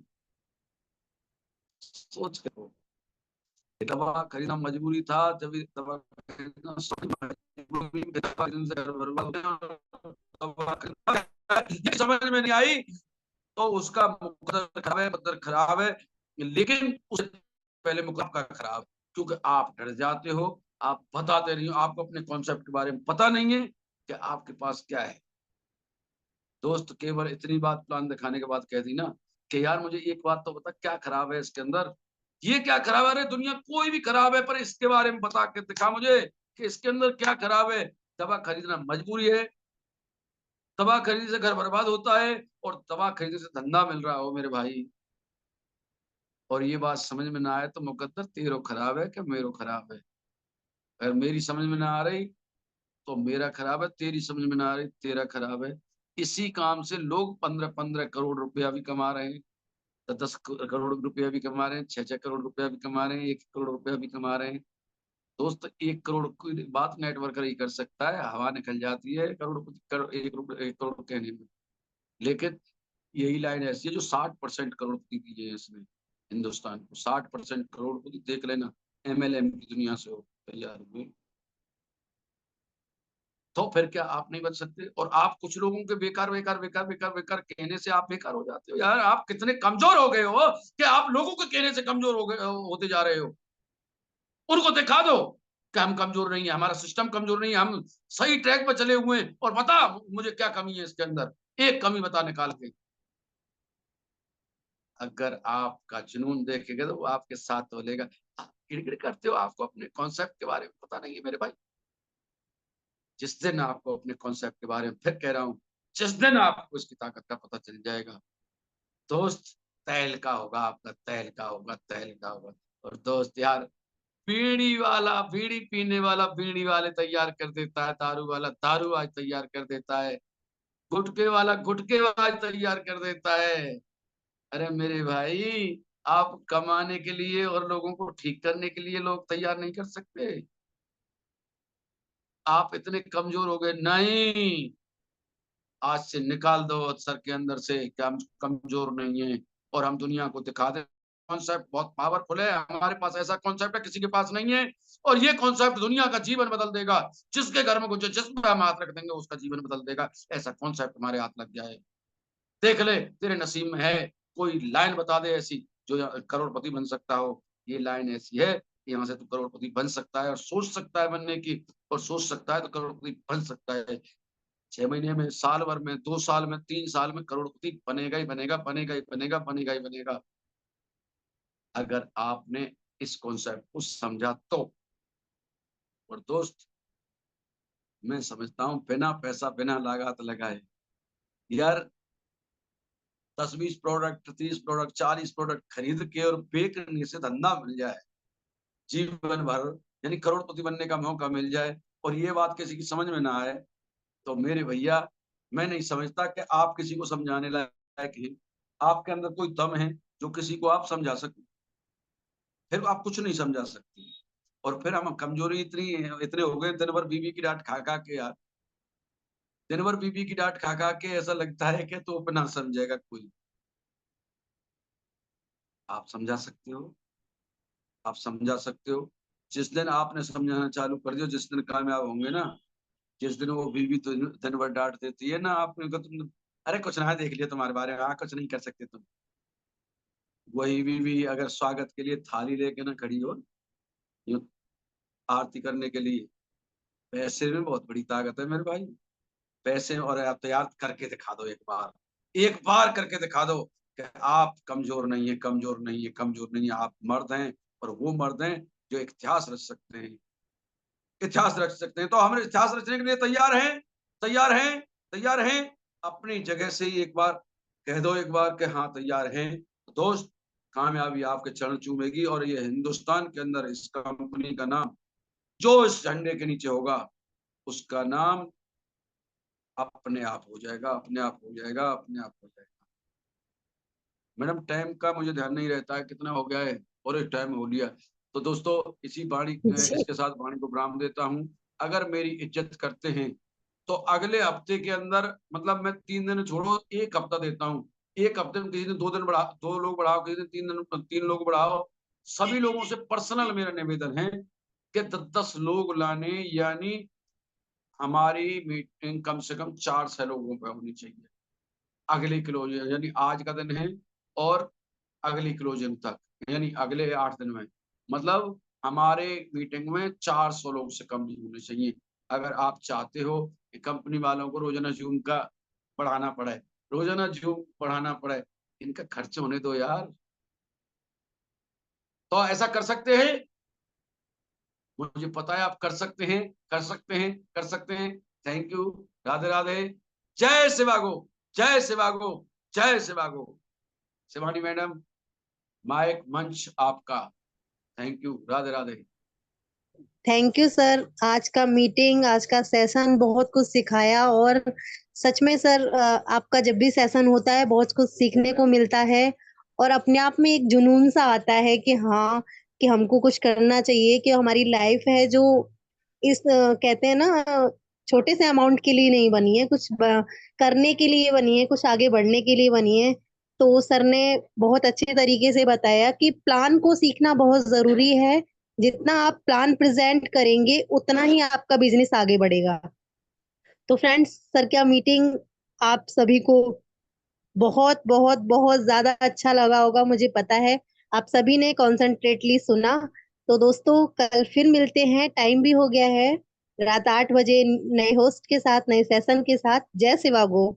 सोच करो। दवा खरीदना मजबूरी था, जब ये दवा खरीदना मजबूरी में दवा खरीदने से घर बर्बाद हो गया, और दवा खरीदना ये समझ में नहीं आई, तो उसका मुकद्दर खराब है, मुकद्दर खराब है। लेकिन उससे पहले मुकद्दर आपका खराब, क्योंकि आप डर जाते हो, आप बताते नहीं हो, आपको अपने कॉन्सेप्ट के बारे में पता नहीं है कि आपके पास क्या है। दोस्त केवल इतनी बात प्लान दिखाने के बाद कह दी ना कि यार मुझे एक बात तो बता, क्या खराब है इसके अंदर, ये क्या खराब है। अरे दुनिया कोई भी खराब है, पर इसके बारे में बता के दिखा मुझे कि इसके अंदर क्या खराब है। दवा खरीदना मजबूरी है, दवा खरीदने से घर बर्बाद होता है, और दवा खरीदने से धंधा मिल रहा हो मेरे भाई, और ये बात समझ में ना आए तो मुकद्दर तेरो खराब है कि मेरो खराब है। अगर मेरी समझ में ना आ रही तो मेरा खराब है, तेरी समझ में ना आ रही तेरा खराब है। इसी काम से लोग 15-15 करोड़ रुपया भी कमा रहे हैं, 10 करोड़ रुपया भी कमा रहे हैं, 6-6 करोड़ रुपया भी कमा रहे हैं, 1 करोड़ रुपया भी कमा रहे हैं। दोस्त 1 करोड़ की बात नेटवर्कर ही कर सकता है, हवा निकल जाती है करोड़ 1 करोड़ कहने में। लेकिन यही लाइन ऐसी है जो 60% करोड़पति दी है इसने हिंदुस्तान को, 60% करोड़पति देख लेना एमएलएम की दुनिया से हो तैयार हुए। तो फिर क्या आप नहीं बच सकते? और आप कुछ लोगों के बेकार बेकार बेकार बेकार बेकार कहने से आप बेकार हो जाते हो। यार आप कितने कमजोर हो गए हो कि आप लोगों के कहने से कमजोर हो गए होते जा रहे हो। उनको दिखा दो कि हम कमजोर नहीं है, हमारा सिस्टम कमजोर नहीं है, हम सही ट्रैक पर चले हुए हैं। और बता मुझे क्या कमी है इसके अंदर, एक कमी बता निकाल के। अगर आपका जुनून देखेगा तो वो आपके साथ बोलेगा। आप गिड़गिड़ करते हो, आपको अपने कॉन्सेप्ट के बारे में पता नहीं है मेरे भाई। जिस दिन आपको अपने कॉन्सेप्ट के बारे में, फिर कह रहा हूं, जिस दिन आपको इसकी ताकत का पता चल जाएगा दोस्त, तहलका होगा आपका, तहलका होगा, तहलका होगा। और दोस्त यार, बीड़ी वाला बीड़ी पीने वाला बीड़ी वाले तैयार कर देता है, दारू वाला दारू आज तैयार कर देता है, गुटके वाला गुटके आज तैयार कर देता है। अरे मेरे भाई, आप कमाने के लिए और लोगों को ठीक करने के लिए लोग तैयार नहीं कर सकते। आप इतने कमजोर हो गए नहीं, आज से निकाल दो सर के अंदर से कि हम कमजोर नहीं है और हम दुनिया को दिखा दें। कॉन्सेप्ट बहुत पावरफुल है, हमारे पास ऐसा कॉन्सेप्ट है किसी के पास नहीं है। और ये कॉन्सेप्ट दुनिया का जीवन बदल देगा। जिसके घर में कुछ जिसमें हम हाथ रख देंगे उसका जीवन बदल देगा। ऐसा कॉन्सेप्ट हमारे हाथ लग जाए, देख ले तेरे नसीब में है। कोई लाइन बता दे ऐसी जो करोड़पति बन सकता हो। ये लाइन ऐसी है, यहाँ से तू करोड़पति बन सकता है और सोच सकता है बनने की, और सोच सकता है तो करोड़पति बन सकता है। 6 महीने में, साल भर में, 2 साल में, 3 साल में करोड़पति बनेगा ही बनेगा, बनेगा ही बनेगा, बनेगा ही बनेगा। अगर आपने इस कॉन्सेप्ट को समझा तो। और दोस्त, मैं समझता हूँ बिना पैसा बिना लागत लगाए यार 10-20 प्रोडक्ट, 30 प्रोडक्ट, 40 प्रोडक्ट खरीद के और बेचने से धंधा मिल जाए जीवन भर, यानी करोड़पति बनने का मौका मिल जाए, और ये बात किसी की समझ में ना आए, तो मेरे भैया, मैं नहीं समझता कि आप किसी को समझाने लायक हैं। आपके अंदर कोई दम है जो किसी को आप समझा सके, फिर आप कुछ नहीं समझा सकते। और फिर हम कमजोरी इतनी इतने हो गए, दिन भर बीवी की डांट खा खा के यार, दिन भर बीवी की डांट खा खा के ऐसा लगता है कि तो अपना समझेगा कोई। आप समझा सकते हो, आप समझा सकते हो। जिस दिन आपने समझाना चालू कर दिया, जिस दिन कामयाब होंगे ना, जिस दिन वो बीवी तो दिन भर डांट देती है ना, आपने कहा तुम, अरे कुछ ना देख लिया तुम्हारे बारे में, हाँ कुछ नहीं कर सकते तुम। वही बीवी अगर स्वागत के लिए थाली लेके ना खड़ी हो, यूं आरती करने के लिए, पैसे में बहुत बड़ी ताकत है मेरे भाई। पैसे, और आप तैयार करके दिखा दो एक बार, एक बार करके दिखा दो कि आप कमजोर नहीं है, कमजोर नहीं है, कमजोर नहीं है, आप मर्द हैं। और वो मर्द हैं जो एक इतिहास रच सकते हैं, इतिहास रच सकते हैं। तो हम इतिहास रचने के लिए तैयार हैं, तैयार हैं, तैयार हैं। अपनी जगह से ही एक बार कह दो, एक बार कि हाँ तैयार हैं। दोस्त, कामयाबी आपके चरण चूमेगी, और ये हिंदुस्तान के अंदर इस कंपनी का नाम जो इस झंडे के नीचे होगा, उसका नाम अपने आप हो जाएगा, अपने आप हो जाएगा, अपने आप हो जाएगा। मैडम, टाइम का मुझे ध्यान नहीं रहता है कितना हो गया है, और एक टाइम हो लिया। तो दोस्तों, इसी वाणी जी। इसके साथ वाणी को विराम देता हूँ। अगर मेरी इज्जत करते हैं तो अगले हफ्ते के अंदर, मतलब मैं 3 दिन छोड़ो, 1 हफ्ता देता हूँ। 1 हफ्ते में किसी दिन 2 दिन बढ़ा, 2 लोग बढ़ाओ, किसी दिन 3 दिन 3 लोग बढ़ाओ। सभी लोगों से पर्सनल मेरा निवेदन है कि 10-10 लोग लाने, यानी हमारी मीटिंग कम से कम 4 से लोगों पे होनी चाहिए। अगली क्लोजिंग यानी आज का दिन है, और अगली क्लोजिंग तक, यानी अगले 8 दिन में, मतलब हमारे मीटिंग में 400 लोग से कम नहीं होने चाहिए। अगर आप चाहते हो कि कंपनी वालों को रोजाना जूम का बढ़ाना पड़े, रोजाना जूम बढ़ाना पड़े, इनका खर्च होने दो यार। तो ऐसा कर सकते हैं, मुझे पता है आप कर सकते हैं, कर सकते हैं, कर सकते हैं। Thank you. राधे राधे। जय शिवागो, जय शिवागो, जय शिवागो। शिवानी मैडम, माइक मंच आपका। Thank you. Radhe Radhe. Thank you sir. आज का मीटिंग, आज का सेशन बहुत कुछ सिखाया, और सच में सर आपका जब भी सेशन होता है बहुत कुछ सीखने को मिलता है, और अपने आप में एक जुनून सा आता है कि हाँ, कि हमको कुछ करना चाहिए, कि हमारी लाइफ है जो इस कहते हैं ना, छोटे से अमाउंट के लिए नहीं बनी है, कुछ करने के लिए बनी है, कुछ आगे बढ़ने के लिए बनी है। तो सर ने बहुत अच्छे तरीके से बताया कि प्लान को सीखना बहुत जरूरी है। जितना आप प्लान प्रेजेंट करेंगे उतना ही आपका बिजनेस आगे बढ़ेगा। तो फ्रेंड्स, सर क्या मीटिंग आप सभी को बहुत बहुत बहुत ज्यादा अच्छा लगा होगा, मुझे पता है। आप सभी ने कॉन्सेंट्रेटली सुना। तो दोस्तों, कल फिर मिलते हैं, टाइम भी हो गया है, रात 8 बजे, नए होस्ट के साथ, नए सेशन के साथ। जय शिवा गो।